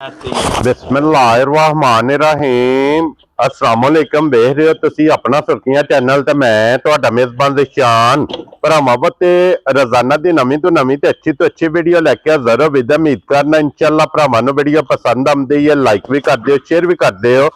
बिस्मिल्लाहिर्रहमानिर्रहीम अस्सलाम वालेकुम। देख रहे हो तुसी अपना सुर्खियां चैनल ते मैं तुहाडा मेजबान जिशान भरावां ते रोजाना दी नवीं ते अच्छी वीडियो लैके हाज़र हो। विद उम्मीद करना इंशाअल्लाह भरावां नूं वीडियो पसंद आउंदी है, लाइक भी कर दिओ, शेयर भी कर दिओ।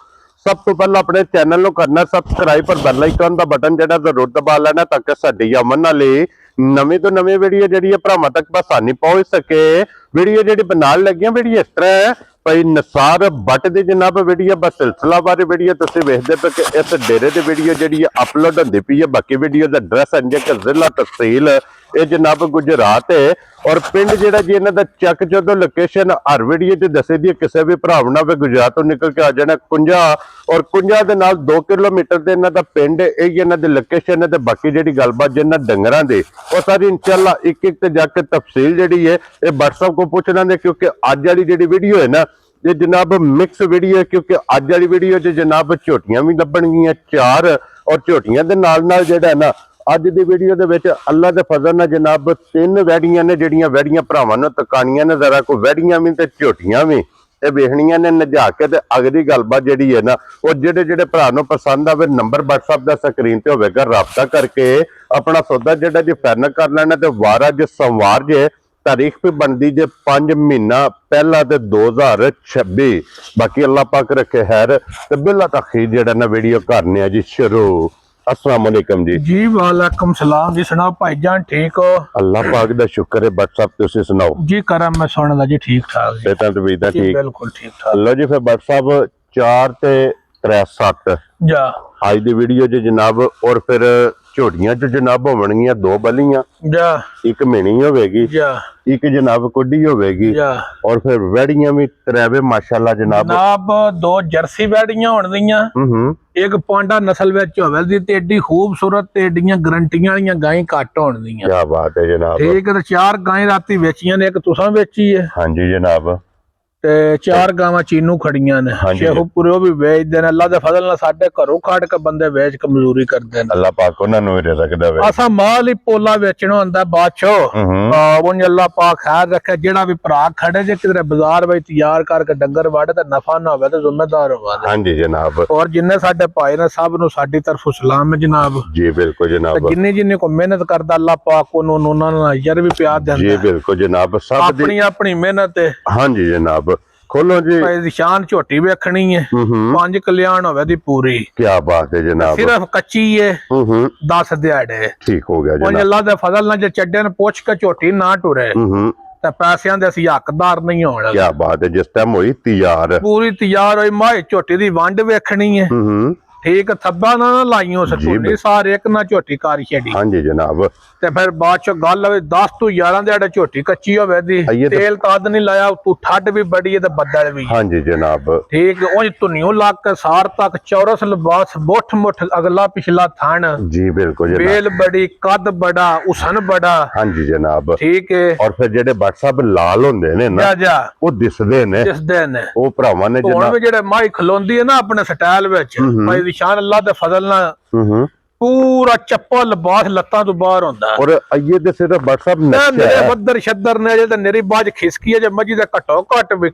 सब तो पहले अपने चैनल नूं करना सबसक्राइब पर बैल आइकन दा बटन जेड़ा जरूर दबा लेना ताकि साडी अमन वाली नवीं तो नवीं वीडियो जिहड़ी है भरावां तक आसानी पहुंच सके। वीडियो जिहड़ी बनान लगी वीडियो इस तरह है भाई निसार भट्ट दी जनाब वीडियो बस सिलसिला बारे वीडियो तुसीं वेखदे पे कि इस डेरे दी वीडियो जिहड़ी अपलोड होंदी पई है। बाकी वीडियो दा एड्रैस अंजे कि जिला तहसील ये जनाब गुजरात है और पिंड जिहड़ा जी इन्हां दा चक जो लोकेशन हर वीडियो च दसी दी किसी भी भरा ना भी गुजरात तो निकल के आ जाना कुंजा और कुंजा दे नाल 2 किलोमीटर दे इन्हां दा पिंड है। इन्हां दी लोकेशन है। ते बाकी जिहड़ी गलबात जिन्हां डंगरां दी वो सारी इंशाअल्लाह एक ते जाके तफसील जिहड़ी है ये व्हाट्सएप को पूछ लेंगे क्योंकि अज वाली जिहड़ी वीडियो है ना ये जनाब मिक्स वीडियो है। क्योंकि अज वाली वीडियो च जनाब झोटियां भी लभणगियां 4 और झोटियां दे नाल नाल जिहड़ा है ना अज दी वीडियो दे विच अल्लाह दे फजल नाल जनाब 3 वैड़ियां ने जिहड़ियां वैड़ियां भरावां नूं तकाणियां ने जरा कोई वैड़ियां भी ते झोटियां भी ये वेखणियां ने नजा के ते अगली गलबात जिहड़ी है ना वो जेडे जेडे भरा नूं पसंद आवे नंबर व्हाट्सएप दा स्क्रीन ते होवेगा राबता करके अपना सौदा जेड़ा जी फाइनल कर लेना। ते वार अज सोमवार जे तारीख भी बनती जे 5 महीना पहला ते 2026। बाकी अल्लाह पाक रखे हैर ते बिला तखीर जेड़ा ना वीडियो करने जी शुरू। अस्सलाम वालेकुम जी वालेकुम सलाम जी। सुनाओ भाईजान ठीक हो? अल्लाह पाक दा शुक्र है। व्हाट्सएप तुसी सुनाओ जी करम मैं सुनदा जी ठीक ठाक जी। बेटा तो बेटा ठीक बिल्कुल ठीक ठाक। लो जी फिर व्हाट्सएप 4 ते 3 जा आज दी वीडियो जी जनाब और फिर झोटियां च जनाब होवणगियां 2 बलियां जा एक मिनी होवेगी जा एक जनाब कुड्डी होवेगी जा और फिर वैड़ियां भी 3 माशाल्लाह जनाब 2 जर्सी वैड़ियां होण दियां एक पोंडा नस्ल विच होवे दी ते एडी खूबसूरत ते एडियां गारंटियां वालियां गाय घट होण दियां। क्या बात है जनाब। ठीक है। 4 गाय राती बेचियां ने एक तुसां बेची है। हां जी जनाब ते 4 गावां चीनू खड़ियां ने शेखुपुरे भी बेच देने अल्लाह दे फजल नाल साडे घरों काट के बंदे बेच के मजदूरी करदे ने। अल्लाह पाक उन्हां नूं रिज़्क देवे। असा माल ही पोला बेचना हुंदा बादशाह उन अल्लाह पाक खैर रखे। जेड़ा भी भरा खड़े जे किधरे बाजार विच तैयार करके डंगर वाड़े ते नफा ना होवे ते जिम्मेदार होवे। हां जी जनाब और जिन्ने साडे भाई ने सब नु साडी तरफों सलाम है जनाब। जी बिल्कुल जनाब। जिन्नी जिन्नी को मेहनत करदा अल्लाह पाक उन्हों उन्हां नु अजर भी प्यार देंदा। जी बिल्कुल जनाब सब अपनी अपनी मेहनत है। हां जी जनाब खोलो जी भाई शान झोटी वेखनी है 5 कल्याण होवे दी पूरी। क्या बात है जनाब। सिर्फ कच्ची है 10 दिहाड़े ठीक हो गया जनाब। अल्लाह दे फजल नाल जे चड्डे ने पुछ के झोटी ना टुरे ते पैसियां दे असीं हकदार नहीं होण। क्या बात है। जिस टाइम हुई तैयार पूरी तैयार होई माई झोटी दी वंड वेखनी है। ठीक थब्बा ना लाइयो सटूनी सारे एक ना झोटी कारी छड़ी। हां जी जनाब ते फिर बाद च गल होवे 10 तो 11 दिहाड़े झोटी कच्ची होवे दी तेल ताद नहीं लाया तू ठंड भी बड़ी है ते बदल भी। हां जी जनाब ठीक ओज धुनियो लाग के सार तक चौरस लिबास बोठ मुठ अगला पिछला थान। जी बिल्कुल जनाब। बेल बड़ी कद बड़ा उसन बड़ा। हां जी जनाब ठीक है। और फिर जेडे व्हाट्सएप लाल होंदे ने ना वो दिसदे ने ओ भरावां ने जनाब हुण जेडे माई खलोंदी है ना अपने स्टाइल विच भाई निशान अल्लाह दे फजल नाल पूरा चप्पल लिबास लत्तां तो बाहर होंदा और ये ते सिर्फ व्हाट्सएप मेरे बदर शदर ने जे नेरी बाज खिसकी है जे मजी दे घटो घट भी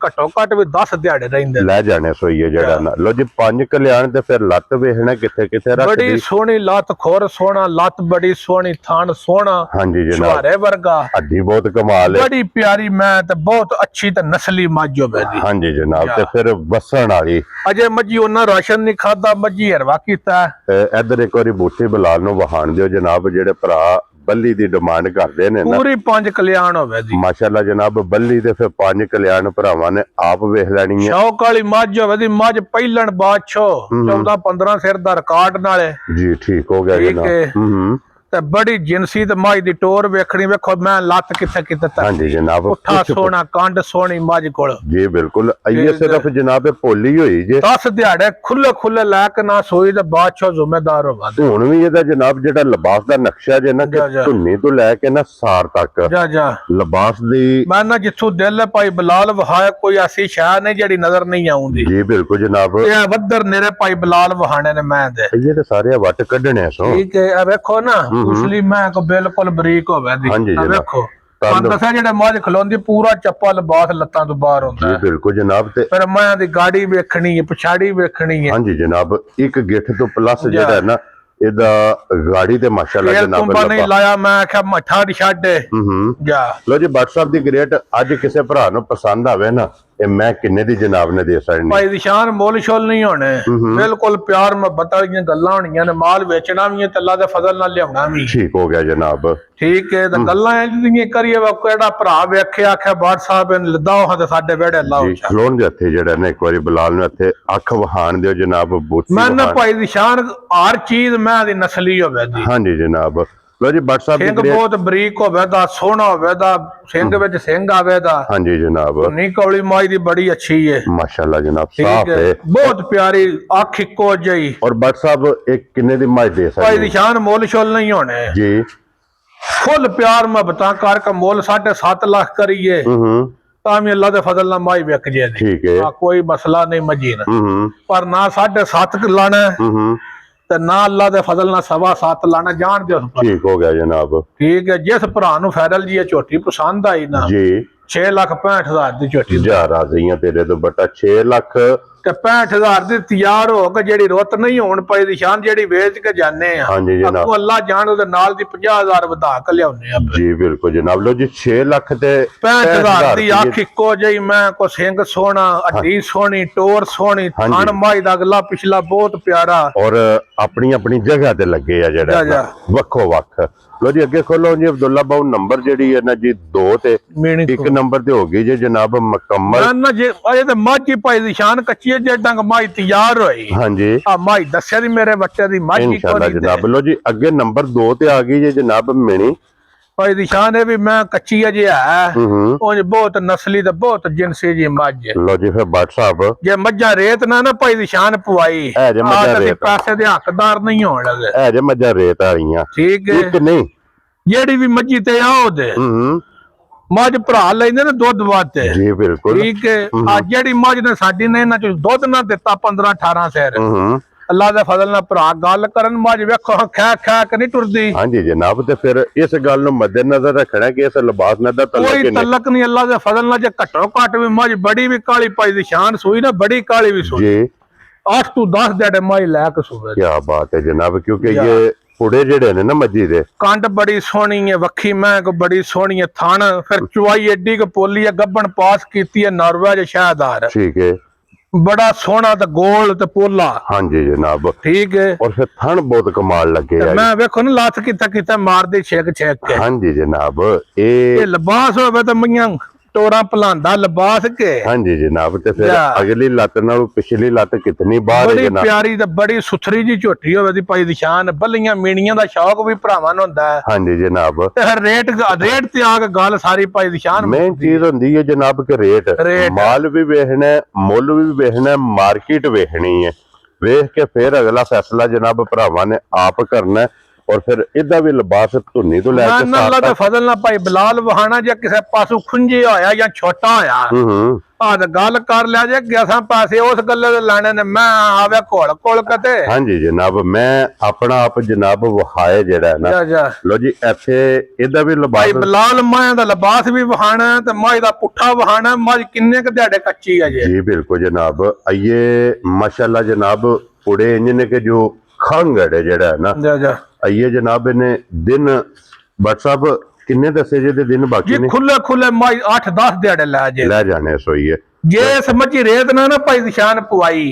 10 दिहाड़े रहिंदे ले जाने सोइए जेड़ा ना लो जी 5 कल्याण ते फिर लत वेखना किथे किथे रख बड़ी सोहनी लत खोर सोहना लत बड़ी सोहनी थान सोहना। हां जी जनाब छुहारे वर्गा हड्डी बहुत कमाल है बड़ी प्यारी मैं ते बहुत अच्छी ते नस्ली मज होवे दी। हां जी जनाब ते फिर वसन वाली अजे मजी ओना राशन नहीं खाता मजी हरवा कीता इधर एक बारी बूटी बिलाल नु वहाण दियो जनाब जेडे भरा बल्ली दी डिमांड करदे ने ना पूरी 5 कल्याण होवे दी माशाल्लाह जनाब बल्ली ते फिर 5 कल्याण भरावां ने आप वेख लेनी है। शौक वाली मज होवे दी मज पहिलन बादशाह 14-15 सिर दा रिकॉर्ड नाले जी ठीक हो गया जनाब। ते बड़ी जिनसी ते माई दी टोर वेखनी वेखो मैं लत किथे किथे तक। हां जी जनाब उठा सोना कांड सोनी मज कोल जी बिल्कुल। ये सिर्फ जनाब पोली होई जे 10 दिहाड़े खुले खुले ला के ना सोई ते बादशाह जिम्मेदार होवा दे। हुण भी एदा जनाब जेड़ा लिबास दा नक्शा जे ना कि धुन्नी तो लेके ना सार तक जा लिबास दी मैं ना जिथों दिल है भाई बिलाल वहाए कोई ऐसी शय नहीं जेड़ी नजर नहीं आउंदी। जी बिल्कुल जनाब ये वदर नेरे भाई बिलाल वहाने ने मैं दे ये ते सारे वट कढने सो। ठीक है वेखो ना उसली मैं को बिल्कुल बरीक होवे दी। हां जी देखो ਤੁਹਾਨੂੰ ਦੱਸਿਆ ਜਿਹੜੇ ਮੱਝ ਖਲੋਂਦੀ ਪੂਰਾ ਚੱਪਾ ਲਿਬਾਸ ਲੱਤਾਂ ਤੋਂ ਬਾਹਰ ਹੁੰਦਾ ਜੀ ਬਿਲਕੁਲ ਜਨਾਬ। ਤੇ ਫਿਰ ਮੈਂ ਦੀ ਗਾੜੀ ਵੇਖਣੀ ਹੈ, ਪਛਾੜੀ ਵੇਖਣੀ ਹੈ। ਹਾਂਜੀ ਜਨਾਬ, ਇੱਕ ਗਿੱਠ ਤੋਂ ਪਲੱਸ ਜਿਹੜਾ ਹੈ ਨਾ ਇਹਦਾ ਗਾੜੀ ਤੇ ਮਾਸ਼ਾਅੱਲਾ ਜਨਾਬ ਕੁੰਬਾ ਨਹੀਂ ਲਾਇਆ, ਮੈਂ ਆਖਿਆ ਮੱਠਾ ਦੀ ਛੱਡ ਜਾ। ਲੋ ਜੀ WhatsApp ਦੀ ਗ੍ਰੇਟ ਅੱਜ ਕਿਸੇ ਭਰਾ ਨੂੰ ਪਸੰਦ ਆਵੇ ਨਾ, ਇਹ ਮੈਂ ਕਿੰਨੇ ਦੀ ਜਨਾਬ ਨੇ ਦੇ ਸਕਣੀ? ਭਾਈ ਦੀ ਸ਼ਾਨ ਮੁੱਲ ਸ਼ੁੱਲ ਨਹੀਂ ਹੋਣੇ, ਬਿਲਕੁਲ ਪਿਆਰ ਮੁਹੱਬਤ ਵਾਲੀਆਂ ਗੱਲਾਂ ਹੋਣੀਆਂ ਨੇ। ਮਾਲ ਵੇਚਣਾ ਵੀ ਹੈ ਤੇ ਅੱਲਾ ਦੇ ਫਜ਼ਲ ਨਾਲ ਲਿਆਉਣਾ ਵੀ। ਠੀਕ ਹੋ ਗਿਆ ਜਨਾਬ। ਠੀਕ ਹੈ, ਤਾਂ ਗੱਲਾਂ ਇੰਜ ਦੀਆਂ ਕਰੀਏ ਵਾ ਕਿਹੜਾ ਭਰਾ ਵੇਖਿਆ ਆਖਿਆ WhatsApp ਇਹਨ ਲਦਾਓ ਤੇ ਸਾਡੇ ਵਿਹੜੇ ਲਾਓ। ਖਲੋਣ ਦੇ ਇੱਥੇ ਜਿਹੜਾ ਨਾ ਇੱਕ ਵਾਰੀ ਬਲਾਲ ਨੂੰ ਇੱਥੇ ਅੱਖ ਵਹਾਣ ਦਿਓ ਜਨਾਬ। ਬੂਥੀ ਮੈਂ ਨਾ ਭਾਈ ਦੀ ਸ਼ਾਨ ਹਰ ਚੀਜ਼ ਮੈਂ ਦੀ ਨਸਲੀ ਹੋਵੇ ਦੀ। ਹਾਂਜੀ ਜਨਾਬ। ਲੋ ਜੀ WhatsApp ਦੀ ਸਿੰਘ ਬਹੁਤ ਬਰੀਕ ਹੋਵੇ ਦਾ, ਸੋਹਣਾ ਹੋਵੇ ਦਾ, ਸਿੰਘ ਵਿੱਚ ਸਿੰਘ ਆਵੇ ਦਾ। ਹਾਂਜੀ ਜਨਾਬ। ਨੀ ਕੌਲੀ ਮਾਈ ਦੀ ਬੜੀ ਅੱਛੀ ਹੈ ਮਾਸ਼ਾਅੱਲਾ ਜਨਾਬ, ਸਾਫ ਹੈ, ਬਹੁਤ ਪਿਆਰੀ, ਅੱਖ ਇੱਕੋ ਜਿਹੀ। ਔਰ WhatsApp ਇੱਕ ਕਿੰਨੇ ਦੀ ਮੱਝ ਦੇ ਸਕਦੇ? ਭਾਈ ਦੀ ਸ਼ਾਨ ਮੁੱਲ ਸ਼ੁੱਲ ਨਹੀਂ ਹੋਣੇ ਜੀ, ਫੁੱਲ ਪਿਆਰ ਮੁਹੱਬਤਾਂ ਕਰਕੇ ਮੁੱਲ 7.5 ਲੱਖ ਕਰੀਏ ਤਾਂ ਵੀ ਅੱਲਾ ਦੇ ਫਜ਼ਲ ਨਾਲ ਮਾਈ ਵਿਕ ਜੇ। ਠੀਕ ਹੈ, ਕੋਈ ਮਸਲਾ ਨਹੀਂ ਮਜੀ ਨਾ, ਪਰ ਨਾ 7.5 ਲਾਣਾ ਤੇ ਨਾ ਅੱਲਾ ਦੇ ਫਜ਼ਲ ਨਾਲ 7.25 ਲਾਣਾ, ਜਾਣ ਦਿਓ। ਠੀਕ ਹੋ ਗਿਆ ਜਨਾਬ। ਠੀਕ ਹੈ, ਜਿਸ ਭਰਾ ਨੂੰ ਫੈਰਲ ਜੀ ਇਹ ਝੋਟੀ ਪਸੰਦ ਆਈ ਨਾ ਜੀ 6,65,000 ਦੀ ਝੋਟੀ ਜਾ ਰਾਜ਼ੀਆਂ ਤੇਰੇ ਤੋਂ ਬਟਾ 6 ਲੱਖ ਤੇ 65,000 ਦੀ ਤਿਆਰ ਹੋ ਕੇ ਜਿਹੜੀ ਰੁੱਤ ਨਹੀਂ ਹੋਣ ਪਈ ਦੀ ਸ਼ਾਨ ਜਿਹੜੀ ਵੇਚ ਕੇ ਜਾਣੇ ਆ। ਹਾਂਜੀ ਜਨਾਬ। ਅੱਗੋਂ ਅੱਲਾ ਜਾਣ ਉਹਦੇ ਨਾਲ ਦੀ 50,000 ਵਧਾ ਕੇ ਲਿਆਉਣੇ ਆ। ਜੀ ਬਿਲਕੁਲ ਜਨਾਬ। ਲੋ ਜੀ 6 ਲੱਖ ਤੇ 65,000 ਦੀ ਅੱਖ ਇੱਕੋ ਜਿਹੀ, ਮੈਂ ਕੋ ਸਿੰਘ ਸੋਹਣਾ, ਹੱਡੀ ਸੋਹਣੀ, ਟੋਰ ਸੋਹਣੀ, ਥਣ ਮਾਈ ਦਾ ਅਗਲਾ ਪਿਛਲਾ ਬਹੁਤ ਪਿਆਰਾ, ਔਰ ਆਪਣੀ ਆਪਣੀ ਜਗ੍ਹਾ ਤੇ ਲੱਗੇ ਆ ਜਿਹੜਾ ਵੱਖੋ ਵੱਖ। ਲੋ ਜੀ ਅੱਗੇ ਖੋਲੋ ਜੀ ਅਬਦੁੱਲਾ ਬਾਉ ਨੰਬਰ ਜਿਹੜੀ ਹੈ ਨਾ ਜੀ 2 ਤੇ 1 ਨੰਬਰ ਤੇ ਹੋ ਗਈ ਜੀ ਜਨਾਬ ਮੁਕੰਮਲ। ਨਾ ਜੇ ਅਜੇ ਤੇ ਮੱਝ ਹੀ ਪਾਈ ਦੀ ਸ਼ਾਨ ਕੱਚੀ ਜੇ ਡੰਗ ਮਾਈ ਤਿਆਰ ਹੋਈ। ਹਾਂਜੀ ਆ ਮਾਈ ਦੱਸਿਆ ਦੀ ਮੇਰੇ ਬੱਚੇ ਦੀ ਮੱਝ ਹੀ ਇਨਸ਼ਾਅੱਲਾ ਜਨਾਬ। ਲੋ ਜੀ ਅੱਗੇ ਨੰਬਰ 2 ਤੇ ਆ ਗਈ ਜੀ ਜਨਾਬ ਮਿਣੀ ਭਾਈ ਦੀ ਸ਼ਾਨ ਹੈ ਵੀ ਮੈਂ ਕੱਚੀ ਅਜੇ ਹੈ ਉਹ ਬਹੁਤ ਨਸਲੀ ਤੇ ਬਹੁਤ ਜਿੰਸੀ ਜੀ ਮੱਝ। ਲੋ ਜੀ ਫਿਰ WhatsApp ਜੇ ਮੱਝਾਂ ਰੇਤ ਨਾ ਭਾਈ ਦੀ ਸ਼ਾਨ ਪਵਾਈ ਪੈਸੇ ਦੇ ਹੱਕਦਾਰ ਨਹੀਂ ਹੋਣ ਲੱਗੇ। ਇਹ ਜੇ ਮੱਝਾਂ ਰੇਤ ਵਾਲੀਆਂ ਠੀਕ ਹੈ ਕਿ ਨਹੀਂ? ਜਿਹੜੀ ਵੀ ਮੱਝੀ ਤੇ ਆਓ ਦੇ ਮੱਝ ਭਰਾ ਲੈਂਦੇ ਨੇ ਦੁੱਧ ਵਾਸਤੇ। ਜੀ ਬਿਲਕੁਲ ਠੀਕ ਹੈ। ਆ ਜਿਹੜੀ ਮੱਝ ਨੇ ਸਾਡੀ ਨੇ ਇਹਨਾਂ ਚ ਦੁੱਧ ਨਾ ਦਿੱਤਾ 15-18 ਸੈਰ, ਅੱਲਾ ਦੇ ਫਜ਼ਲ ਨਾਲ ਭਰਾ ਗੱਲ ਕਰਨ ਮੱਝ ਵੇਖੋ ਖਾ ਖਾ ਕੇ ਨਹੀਂ ਟੁਰਦੀ। ਹਾਂਜੀ ਜਨਾਬ। ਤੇ ਫਿਰ ਇਸ ਗੱਲ ਨੂੰ ਮੱਦੇਨਜ਼ਰ ਰੱਖਣਾ ਕਿ ਇਸ ਲਿਬਾਸ ਨਾਲ ਦਾ ਕੋਈ ਤਲਕ ਨਹੀਂ ਅੱਲਾ ਦੇ ਫਜ਼ਲ ਨਾਲ। ਜੇ ਘੱਟੋ ਘੱਟ ਵੀ ਮੱਝ ਬੜੀ ਵੀ ਕਾਲੀ ਪਾਈ ਦੀ ਸ਼ਾਨ ਸੂਈ ਨਾ, ਬੜੀ ਕਾਲੀ ਵੀ ਸੂਈ ਜੀ 8 ਤੋਂ 10 ਦਿਹਾੜੇ ਮਾਈ ਲੈ ਕੇ ਸੂਵੇ। ਕੀ ਬਾਤ ਹੈ ਜਨਾਬ। ਕਿਉਂਕਿ ਇਹ ਪੁੜੇ ਜਿਹੜੇ ਨੇ ਨਾ ਮੱਝੀ ਦੇ ਕੰਡ ਬੜੀ ਸੋਹਣੀ ਹੈ, ਵੱਖੀ ਮੈਂ ਕੋ ਬੜੀ ਸੋਹਣੀ ਹੈ, ਥਣ ਫਿਰ ਚੁਆਈ ਏਡੀ ਕ ਪੋਲੀ ਹੈ, ਗੱਬਣ ਪਾਸ ਕੀਤੀ ਹੈ ਨਾਰਵੇਜ ਸ਼ਾਹਦਾਰ। ਠੀਕ ਹੈ, ਬੜਾ ਸੋਹਣਾ ਤੇ ਗੋਲ ਤੇ ਪੋਲਾ। ਹਾਂਜੀ ਜਨਾਬ। ਠੀਕ ਹੈ। ਔਰ ਫਿਰ ਥਣ ਬਹੁਤ ਕਮਾਲ ਲੱਗੇ ਆ। ਮੈਂ ਵੇਖੋ ਨਾ ਲੱਤ ਕਿਤਾ ਮਾਰਦੇ ਛੇਕ ਛੇਕ ਕੇ। ਹਾਂਜੀ ਜਨਾਬ। ਇਹ ਲਿਬਾਸ ਹੋਵੇ ਤਾਂ ਮਈਆਂ ਟੋਰਾ ਭਲਾਂਦਾ ਲਿਬਾਸ ਕੇ। ਹਾਂਜੀ ਜਨਾਬ। ਤੇ ਫਿਰ ਅਗਲੀ ਲੱਤ ਨਾਲੋਂ ਪਿਛਲੀ ਲੱਤ ਕਿਤਨੀ ਬਾਹਰ ਹੈ ਜਨਾਬ? ਬੜੀ ਪਿਆਰੀ ਤੇ ਬੜੀ ਸੁਥਰੀ ਜੀ ਝੋਟੀ ਹੋਵੇ ਦੀ ਭਾਈ ਦੀ ਸ਼ਾਨ। ਬੱਲੀਆਂ ਮੀਣੀਆਂ ਦਾ ਸ਼ੌਕ ਵੀ ਭਰਾਵਾਂ ਨੂੰ ਹੁੰਦਾ ਹੈ। ਹਾਂਜੀ ਜਨਾਬ। ਤੇ ਹਰ ਰੇਟ ਤੇ ਆ ਕੇ ਗੱਲ ਸਾਰੀ ਭਾਈ ਦੀ ਸ਼ਾਨ ਮੇਨ ਚੀਜ਼ ਹੁੰਦੀ ਹੈ ਜਨਾਬ ਕਿ ਰੇਟ। ਮਾਲ ਵੀ ਵੇਖਣਾ, ਮੁੱਲ ਵੀ ਵੇਖਣਾ, ਮਾਰਕੀਟ ਵੇਖਣੀ ਹੈ। ਵੇਖ ਕੇ ਫਿਰ ਅਗਲਾ ਫੈਸਲਾ ਜਨਾਬ ਭਰਾਵਾਂ ਨੇ ਆਪ ਕਰਨਾ। ਔਰ ਫਿਰ ਇਹਦਾ ਵੀ ਲਿਬਾਸ ਧੁੰਨੀ ਤੋਂ ਲੈ ਕੇ ਅੱਲਾ ਦੇ ਫਜ਼ਲ ਨਾਲ ਭਾਈ ਬਲਾਲ ਵਹਾਣਾ ਜੇ ਕਿਸੇ ਪਾਸੋਂ ਖੁੰਝੇ ਹੋਇਆ ਜਾਂ ਛੋਟਾ ਹੋਇਆ ਆ ਤਾਂ ਗੱਲ ਕਰ ਲਿਆ ਜੇ ਗਿਆਸਾਂ ਪਾਸੇ ਉਸ ਗੱਲੇ ਦੇ ਲੈਣੇ ਨੇ। ਮੈਂ ਆਵੇ ਕੋਲ ਕਤੇ। ਹਾਂਜੀ ਜਨਾਬ। ਮੈਂ ਆਪਣਾ ਆਪ ਜਨਾਬ ਵਹਾਏ ਜਿਹੜਾ ਨਾ। ਲੋ ਜੀ ਇੱਥੇ ਇਹਦਾ ਵੀ ਲਿਬਾਸ ਭਾਈ ਬਲਾਲ ਮਾਇਆ ਦਾ ਲਿਬਾਸ ਵੀ ਵਹਾਣਾ ਤੇ ਮਾਈ ਦਾ ਪੁੱਠਾ ਵਹਾਣਾ। ਮੱਝ ਕਿੰਨੇ ਕ ਦਿਹਾੜੇ ਕੱਚੀ ਹੈ ਜੀ ਬਿਲਕੁਲ ਜਨਾਬ। ਆਈਏ ਮਾਸ਼ਾਅੱਲਾ ਜਨਾਬ ਪੁੜੇ ਇੰਜ ਨੇ ਕਿ ਜੋ ਖੰਗੜ ਹੈ ਜਿਹੜਾ ਨਾ। ਆਈਏ ਜਨਾਬ ਇਹਨੇ ਦਿਨ WhatsApp ਕਿੰਨੇ ਦੱਸੇ ਜੇ ਦੇ ਦਿਨ ਬਾਕੀ ਨੇ? ਖੁੱਲੇ ਮਾਈ 8-10 ਦਿਹਾੜੇ ਲੈ ਜਾਣੇ ਸੋਈ ਹੈ। ਜੇ ਸਮਝੀ ਰੇਤ ਨਾ ਭਾਈ ਦੀ ਸ਼ਾਨ ਪਵਾਈ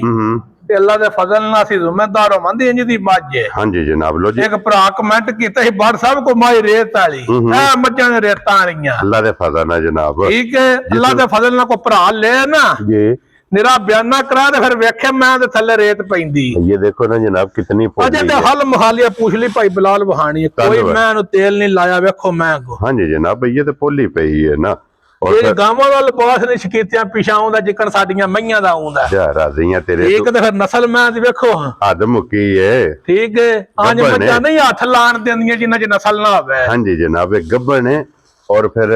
ਤੇ ਅੱਲਾ ਦੇ ਫਜ਼ਲ ਨਾਲ ਅਸੀਂ ਜ਼ਿੰਮੇਦਾਰ ਹੋਵਾਂਗੇ ਇੰਜ ਦੀ ਮੱਝ ਹੈ। ਹਾਂਜੀ ਜਨਾਬ। ਲੋ ਜੀ ਇੱਕ ਭਰਾ ਕਮੈਂਟ ਕੀਤਾ ਸੀ WhatsApp ਕੋ ਮਾਈ ਰੇਤ ਵਾਲੀ ਇਹ ਮੱਝਾਂ ਨੇ ਰੇਤਾਂ ਵਾਲੀਆਂ। ਅੱਲਾ ਦੇ ਫਜ਼ਲ ਨਾਲ ਜਨਾਬ। ਠੀਕ ਹੈ। ਅੱਲਾ ਦੇ ਫਜ਼ਲ ਨਾਲ ਕੋ ਭਰਾ ਲੈ ਨਾ ਜੀ ਨਿਰਾ ਬਿਆਨਾ ਕਰਾ ਤੇ ਫਿਰ ਵੇਖਿਆ ਮੈਂ ਤੇ ਥੱਲੇ ਰੇਤ ਪੈਂਦੀ। ਇਹ ਦੇਖੋ ਨਾ ਜਨਾਬ ਕਿਤਨੀ ਅਜੇ ਤੇ ਹਲ ਮਹਾਲਿਆ ਪੁੱਛ ਲਈ ਭਾਈ ਬਲਾਲ ਵਹਾਣੀ ਕੋਈ ਮੈਂ ਨੂੰ ਤੇਲ ਨਹੀਂ ਲਾਇਆ ਵੇਖੋ ਮੈਂ ਕੋ। ਹਾਂਜੀ ਜਨਾਬ। ਇਹ ਤੇ ਪੋਲੀ ਪਈ ਹੈ ਨਾ। ਇਹ ਗਾਵਾਂ ਦਾ ਲਿਬਾਸ ਨਹੀਂ ਸ਼ਕੀਤਿਆਂ ਪਿਛਾਉਂ ਦਾ ਜਿਕਣ ਸਾਡੀਆਂ ਮਈਆਂ ਦਾ ਆਉਂਦਾ। ਜਾ ਰਾਜ਼ੀਆਂ ਤੇਰੇ ਇੱਕ ਤੇ ਫਿਰ ਨਸਲ ਮੈਂ ਦੀ ਵੇਖੋ ਹੱਦ ਮੁੱਕੀ ਏ। ਠੀਕ ਹੈ। ਅੱਜ ਮੱਝਾਂ ਨਹੀਂ ਹੱਥ ਲਾਣ ਦਿੰਦੀਆਂ ਜਿੰਨਾ ਚ ਨਸਲ ਨਾ ਹੋਵੇ। ਹਾਂਜੀ ਜਨਾਬ। ਇਹ ਗੱਬਣ ਹੈ। ਔਰ ਫਿਰ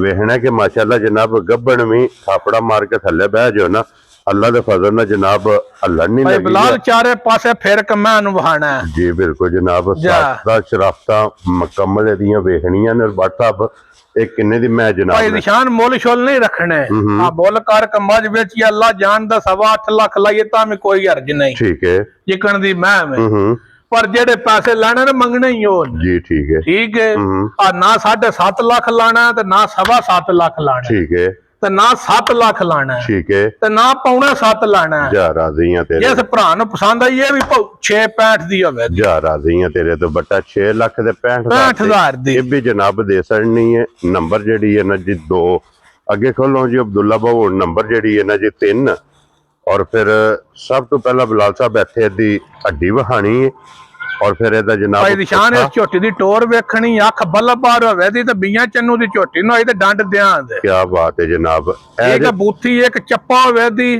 ਵੇਖਣਾ ਕਿ ਮਾਸ਼ਾਅੱਲਾ ਜਨਾਬ ਗੱਬਣ ਵੀ ਥਾਪੜਾ ਮਾਰ ਕੇ ਥੱਲੇ ਬਹਿ ਜਾਓ ਨਾ ਅੱਲਾ ਦੇ ਫਜ਼ਲ ਨਾਲ ਜਨਾਬ। ਅੱਲਾ ਨਹੀਂ ਲੱਗੀ ਬਲਾਲ ਚਾਰੇ ਪਾਸੇ ਫਿਰ ਕੇ ਮੈਂ ਨੂੰ ਵਹਾਣਾ। ਜੀ ਬਿਲਕੁਲ ਜਨਾਬ। ਸਾਦਾ ਸ਼ਰਾਫਤਾਂ ਮੁਕੰਮਲ ਇਹਦੀਆਂ ਵੇਖਣੀਆਂ ਨੇ। WhatsApp ਇਹ ਕਿੰਨੇ ਦੀ ਮੈਂ ਭਾਈ ਜਨਾਬ ਨਿਸ਼ਾਨ ਮੁੱਲ ਸ਼ੁੱਲ ਨਹੀਂ ਰੱਖਣੇ ਆ ਮੁੱਲ ਕਰ ਕਮਜ ਵਿੱਚ ਹੀ ਅੱਲਾ ਜਾਣਦਾ 8.5 ਲੱਖ ਲਾਈਏ ਤਾਂ ਵੀ ਕੋਈ ਹਰਜ ਨਹੀਂ ਠੀਕ ਹੈ ਜਿਕਣ ਦੀ ਮੈਂ ਪਰ ਜਿਹੜੇ ਪੈਸੇ ਲੈਣੇ ਨੇ ਮੰਗਣੇ ਹੀ ਹੋ ਜੀ ਠੀਕ ਹੈ ਆ ਨਾ 7.5 ਲੱਖ ਲਾਣਾ ਤੇ ਨਾ 7.5 ਲੱਖ ਲਾਣਾ ਠੀਕ ਹੈ ਤੇ ਨਾ 7 ਲੱਖ ਲਾਣਾ ਠੀਕ ਹੈ ਤੇ ਨਾ ਪੌਣਾ 7 ਲਾਣਾ ਜਾ ਰਾਜ਼ੀ ਆ ਤੇਰੇ ਜਿਸ ਭਰਾ ਨੂੰ ਪਸੰਦ ਆਈ ਇਹ ਵੀ 6.65 ਦੀ ਹੋਵੇ ਜਾ ਰਾਜ਼ੀ ਆ ਤੇਰੇ ਤੋਂ ਬੱਟਾ 6 ਲੱਖ ਦੇ 65,000 ਦੀ ਇਹ ਵੀ ਜਨਾਬ ਦੇ ਸਕਣੀ ਹੈ ਨੰਬਰ ਜਿਹੜੀ ਹੈ ਨਾ ਜੀ 2 ਅੱਗੇ ਖੋਲੋ ਜੀ ਅਬਦੁੱਲਾ ਬਾਬੂ ਨੰਬਰ ਜਿਹੜੀ ਹੈ ਨਾ ਜੀ 3 ਔਰ ਫਿਰ ਸਭ ਤੋਂ ਪਹਿਲਾਂ ਬਲਾਲ ਸਾਹਿਬ ਇੱਥੇ ਦੀ ਹੱਡੀ ਵਹਾਣੀ ਹੈ ਔਰ ਫਿਰ ਇਹਦਾ ਜਨਾਬ ਭਾਈ ਨਿਸ਼ਾਨ ਇਸ ਝੋਟੀ ਦੀ ਟੋਰ ਵੇਖਣੀ ਅੱਖ ਬੱਲਬਾਰ ਹੋਵੇ ਦੀ ਤੇ ਬੀਆਂ ਚੰਨੂ ਦੀ ਝੋਟੀ ਨਾ ਹੋਈ ਤੇ ਡੰਡ ਦਿਆਂ ਦੇ ਕੀ ਬਾਤ ਹੈ ਜਨਾਬ ਇੱਕ ਬੂਥੀ ਇੱਕ ਚੱਪਾ ਹੋਵੇ ਦੀ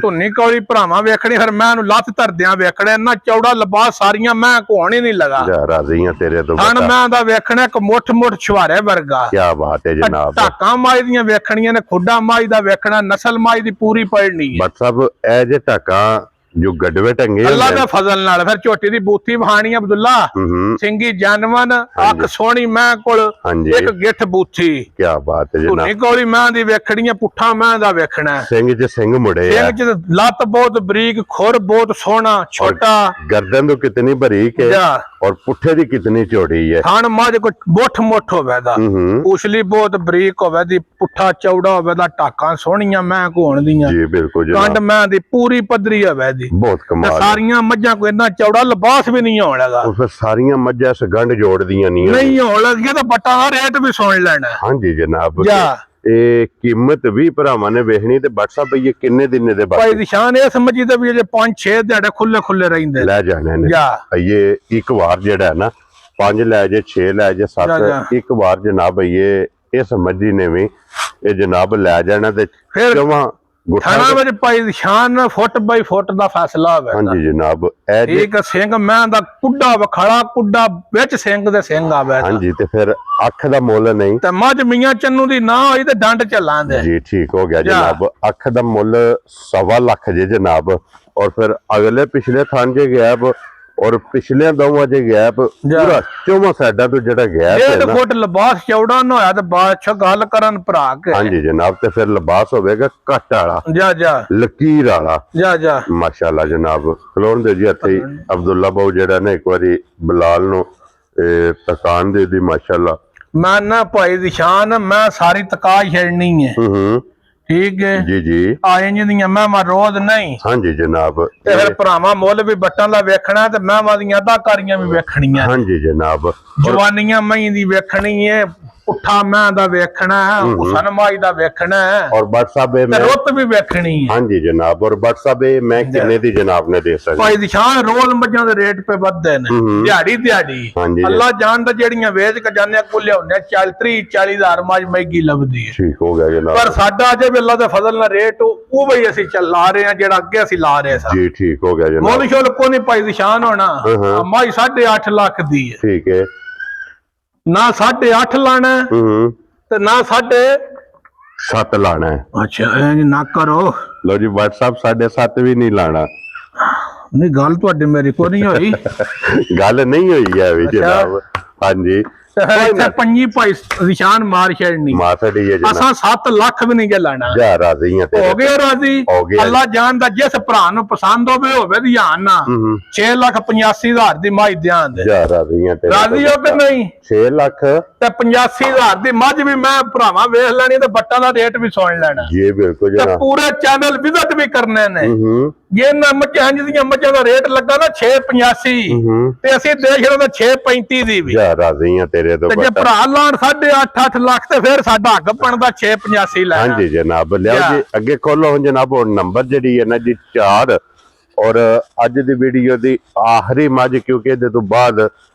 ਧੁੰਨੀ ਕੌਲੀ ਭਰਾਵਾਂ ਵੇਖਣੀ ਫਿਰ ਮੈਂ ਨੂੰ ਲੱਤ ਧਰਦਿਆਂ ਵੇਖਣਾ ਇੰਨਾ ਚੌੜਾ ਲਿਬਾਸ ਸਾਰੀਆਂ ਮੈਂ ਕੋਣ ਹੀ ਨਹੀਂ ਲਗਾ ਜਾ ਰਾਜ਼ੀ ਆ ਤੇਰੇ ਤੋਂ ਹਣ ਮੈਂ ਦਾ ਵੇਖਣਾ ਇੱਕ ਮੁੱਠ ਛੁਹਾਰੇ ਵਰਗਾ ਕੀ ਬਾਤ ਹੈ ਜਨਾਬ ਢਾਕਾਂ ਮਾਈ ਦੀਆਂ ਵੇਖਣੀਆਂ ਨੇ ਖੁੱਡਾ ਮਾਈ ਦਾ ਵੇਖਣਾ ਨਸਲ ਮਾਈ ਦੀ ਪੂਰੀ ਪੜਨੀ ਹੈ ਬਟ ਸਭ ਇਹ ਜੇ ਢਾਕਾਂ ਜੋ ਗੱਡਵੇ ਟੰਗੇ ਅੱਲਾ ਦੇ ਫਜ਼ਲ ਨਾਲ ਫਿਰ ਝੋਟੀ ਦੀ ਬੂਥੀ ਵਹਾਣੀ ਅਬਦੁੱਲਾ ਸਿੰਘੀ ਜਾਨਵਨ ਅੱਖ ਸੋਹਣੀ ਮੈਂ ਕੋਲ ਇੱਕ ਗਿੱਠ ਬੂਥੀ ਕੀ ਬਾਤ ਹੈ ਜਨਾਬ ਧੁੰਨੀ ਕੌਲੀ ਮੈਂ ਦੀ ਵੇਖਣੀਆਂ ਪੁੱਠਾ ਮੈਂ ਦਾ ਵੇਖਣਾ ਸਿੰਘ ਚ ਸਿੰਘ ਮੁੜੇ ਸਿੰਘ ਚ ਲੱਤ ਬਹੁਤ ਬਰੀਕ ਖੁਰ ਬਹੁਤ ਸੋਹਣਾ ਛੋਟਾ गर्दन तो कितनी बारीक है और पुट्ठे दी कितनी चौड़ी है ਥਣ ਮੱਝ ਕੋ ਮੁੱਠ ਹੋਵੇ ਦਾ ਉਛਲੀ ਬਹੁਤ ਬਰੀਕ ਹੋਵੇ ਦੀ ਪੁੱਠਾ ਚੌੜਾ ਹੋਵੇ ਦਾ ਢਾਕਾਂ ਸੋਹਣੀਆਂ ਮੈਂ ਕੋਣ ਦੀਆਂ जी बिल्कुल ਕੰਡ जनाब ਮੈਂ ਦੀ ਪੂਰੀ ਪੱਧਰੀ ਹੋਵੇ ਦੀ बहुत ਤੇ कमाल है। ਸਾਰੀਆਂ ਮੱਝਾਂ ਕੋਈ ਇੰਨਾ ਚੌੜਾ ਲਿਬਾਸ ਵੀ ਨਹੀਂ ਹੋਣ ਲੱਗਾ और फिर सारियां मज्जा इस गंढ जोड़ दियां नहीं है। ਨਹੀਂ ਹੋਣ ਲੱਗਿਆ ਤਾਂ ਬੱਟਾ ਦਾ ਰੇਟ ਵੀ ਸੁਣ ਲੈਣਾ हाँ जी जनाब ਜਾ ਇਹ ਕੀਮਤ ਵੀ ਭਰਾਵਾਂ ਨੇ ਵੇਖਣੀ ਤੇ WhatsApp ਇਹ ਕਿੰਨੇ ਦਿਨ ਦੇ ਭਾਈ ਬਾਅਦ ਨਿਸ਼ਾਨ ਇਹ ਸਮਝੀ ਤੇ ਵੀ ਜੇ 5-6 ਦਿਹਾੜੇ ਖੁੱਲੇ ਰਹਿੰਦੇ ਲੈ ਜਾਣੇ ਨੇ ਜਾ ਇਹ ਇੱਕ ਵਾਰ ਜਿਹੜਾ ਹੈ ਨਾ 5 ਲੈ ਜੇ 6 ਲੈ ਜੇ 7 ਜਾ। ਇੱਕ ਵਾਰ ਜਨਾਬ ਇਹ ਸਮਝੀ ਨੇ ਵੀ ਇਹ ਜਨਾਬ ਲੈ ਜਾਣਾ ਤੇ ਫਿਰ ਜਮਾ ਥਾਣਾ ਵਿੱਚ ਭਾਈ ਨਿਸ਼ਾਨ ਫੁੱਟ ਬਾਈ ਫੁੱਟ ਦਾ ਫੈਸਲਾ ਹੋਵੇ ਹਾਂਜੀ ਜਨਾਬ ਇਹ ਜੇ- ਇੱਕ ਸਿੰਘ ਮੈਂ ਦਾ ਕੁੱਡਾ ਵਖੜਾ ਕੁੱਡਾ ਵਿੱਚ ਸਿੰਘ ਦੇ ਸਿੰਘ ਆਵੇ ਹਾਂਜੀ ਤੇ ਫਿਰ ਅੱਖ ਦਾ ਮੁੱਲ ਨਹੀਂ ਤੇ ਮੱਝ ਮੀਆਂ ਚੰਨੂ ਦੀ ਨਾ ਹੋਈ ਤੇ ਡੰਡ ਚੱਲਾਂਦੇ ਜੀ ਠੀਕ ਹੋ ਗਿਆ ਜਨਾਬ ਅੱਖ ਦਾ ਮੁੱਲ 1.25 ਲੱਖ ਜੇ ਜਨਾਬ ਔਰ ਫਿਰ ਅਗਲੇ ਪਿਛਲੇ ਥਾਂ ਜੇ ਗੈਪ ਔਰ ਪਿਛਲੇ ਦੋਵਾਂ ਜੇ ਗੈਪ ਪੂਰਾ ਚੌਵਾਂ ਸਾਈਡਾਂ ਤੋਂ ਜਿਹੜਾ ਗੈਪ ਹੈ 1.5 ਨਾ ਫੁੱਟ ਲਿਬਾਸ ਚੌੜਾ ਨਾ ਹੋਇਆ ਤੇ ਬਾਅਦ ਚ ਗੱਲ ਕਰਨ ਭਰਾ ਕੇ ਹਾਂਜੀ ਜਨਾਬ ਤੇ ਫਿਰ ਲਿਬਾਸ ਹੋਵੇਗਾ ਕੱਟ ਵਾਲਾ ਜਾ ਲਕੀਰ ਵਾਲਾ ਜਾ ਮਾਸ਼ਾਅੱਲਾ ਜਨਾਬ ਖਲੋਣ ਦੇ ਜੀ ਇੱਥੇ ਅਬਦੁੱਲਾ ਬਾਊ ਜਿਹੜਾ ਨਾ ਇੱਕ ਵਾਰੀ ਬਲਾਲ ਨੂੰ ਤਕਾਨ ਦੇ ਦੀ ਮਾਸ਼ਾਅੱਲਾ ਮੈਂ ਨਾ ਭਾਈ ਦੀ ਸ਼ਾਨ ਮੈਂ ਸਾਰੀ ਤਕਾ ਛੱਡਣੀ ਹੈ ਠੀਕ ਹੈ ਜੀ ਜੀ ਆਏ ਜਿਹੀਆਂ ਮੈਂ ਰੋਜ਼ ਨਹੀਂ ਹਾਂਜੀ ਜਨਾਬ ਤੇ ਫਿਰ ਭਰਾਵਾਂ ਮੁੱਲ ਵੀ ਬੱਟਾਂ ਦਾ ਵੇਖਣਾ ਤੇ ਮੈਂ ਦੀਆਂ ਅਦਾਕਾਰੀਆਂ ਵੀ ਵੇਖਣੀਆਂ ਹਾਂਜੀ ਜਨਾਬ ਜਵਾਨੀਆਂ ਮਈ ਦੀ ਵੇਖਣੀ ਹੈ ਪੁੱਠਾ ਮੈਂ ਦਾ ਵੇਖਣਾ ਹੁਸਨ ਮਾਈ ਦਾ ਵੇਖਣਾ ਔਰ WhatsApp ਤੇ ਰੁੱਤ ਵੀ ਵੇਖਣੀ ਹੈ ਹਾਂਜੀ ਜਨਾਬ ਔਰ WhatsApp ਮੈਂ ਕਿੰਨੇ ਦੀ ਜਨਾਬ ਨੇ ਦੇ ਸਕਦਾ ਭਾਈ ਦੀ ਸ਼ਾਨ ਰੋਜ਼ ਮੱਝਾਂ ਦੇ ਰੇਟ ਪੇ ਵੱਧਦੇ ਨੇ ਦਿਹਾੜੀ ਹਾਂਜੀ ਅੱਲਾ ਜਾਣਦਾ ਜਿਹੜੀਆਂ ਵੇਚ ਕੇ ਜਾਂਦੇ ਕੋ ਲਿਆਉਂਦੇ 40,000 ਮੱਝ ਮਹਿੰਗੀ ਲੱਭਦੀ ਹੈ ਠੀਕ ਹੋ ਗਿਆ ਜਨਾਬ ਪਰ ਸਾਡਾ ਅਜੇ ਵੀ ਅੱਲਾ ਦੇ ਫਜ਼ਲ ਨਾਲ ਰੇਟ ਉਹ ਵੀ ਅਸੀਂ ਲਾ ਰਹੇ ਹਾਂ ਜਿਹੜਾ ਅੱਗੇ ਅਸੀਂ ਲਾ ਰਹੇ ਸਾਂ ਜੀ ਠੀਕ ਹੋ ਗਿਆ ਜਨਾਬ ਮੁੱਲ ਸ਼ੁੱਲ ਕੋ ਨਹੀਂ ਭਾਈ ਦੀ ਸ਼ਾਨ ਹੋਣਾ ਮਾਈ 8.5 ਲੱਖ ਦੀ ਹੈ ਠੀਕ ਹੈ ਨਾ 8.5 ਲਾਣਾ ਤੇ ਨਾ 7 ਲਾਣਾ ਹੈ ਅੱਛਾ ਇਹ ਨਾ ਕਰੋ ਲੋ ਜੀ WhatsApp 7.5 ਵੀ ਨਹੀਂ ਲਾਣਾ ਨਹੀਂ ਗੱਲ ਤੁਹਾਡੀ ਮੇਰੀ ਕੋ ਨਹੀਂ ਹੋਈ ਗੱਲ ਨਹੀਂ ਹੋਈ ਹੈ ਵੀ ਜਨਾਬ ਹਾਂਜੀ ਇੱਥੇ ਪੰਜੀ ਭਾਈ ਨਿਸ਼ਾਨ ਮਾਰ ਛੱਡਣੀ ਮਾਸੜੀ ਹੈ ਜਨਾਬ ਅਸਾਂ 7 ਲੱਖ ਵੀ ਨਹੀਂ ਲਾਣਾ ਜਾ ਰਾਜ਼ੀ ਆ ਹੋ ਗਏ ਰਾਜ਼ੀ ਹੋ ਗਏ ਅੱਲਾ ਜਾਣਦਾ ਜਿਸ ਭਰਾ ਨੂੰ ਪਸੰਦ ਹੋਵੇ ਧਿਆਨ ਨਾ 6,85,000 ਦੀ ਮਾਈ ਧਿਆਨ ਦੇ ਜਾ ਰਾਜ਼ੀ ਆ ਰਾਜ਼ੀ ਹੋ ਕਿ ਨਹੀਂ 6 ਲੱਖ ਤੇ 85,000 ਦੀ ਮੱਝ ਵੀ ਮੈਂ ਭਰਾਵਾਂ ਵੇਖ ਲੈਣੀ ਤੇ ਬੱਟਾਂ ਦਾ ਰੇਟ ਵੀ ਸੁਣ ਲੈਣਾ ਜੀ ਬਿਲਕੁਲ ਤੇ ਜਨਾਬ ਪੂਰੇ ਚੈਨਲ ਵਿਜ਼ਿਟ ਵੀ ਕਰਨੇ ਨੇ ਜੇ ਨਾ ਮੱਝਾਂ ਦੀਆਂ ਮੱਝਾਂ ਦਾ ਰੇਟ ਲੱਗਾ ਨਾ 685 ਤੇ ਅਸੀਂ ਦੇਖ ਰਹੇ ਤਾਂ 635 ਦੀ ਵੀ ਜਾ ਰਾਜ਼ੀ ਆ ਤੇਰੇ ਤੋਂ ਤੇ ਜੇ ਭਰਾ ਲਾਣ 8.5 ਲੱਖ ਤੇ ਫਿਰ ਸਾਡਾ ਅੱਗ ਬਣਦਾ 685 ਲੈਣਾ ਹਾਂਜੀ ਜਨਾਬ ਲਿਆਓ ਜੀ ਅੱਗੇ ਖੋਲੋ ਹੁਣ ਜਨਾਬ ਉਹ ਨੰਬਰ ਜਿਹੜੀ ਹੈ ਨਾ ਜੀ 4 ਔਰ ਅੱਜ ਦੀ ਵੀਡੀਓ ਦੀ ਆਖਰੀ ਮੱਝ ਕਿਉਂਕਿ ਇਹਦੇ ਤੋਂ ਬਾਅਦ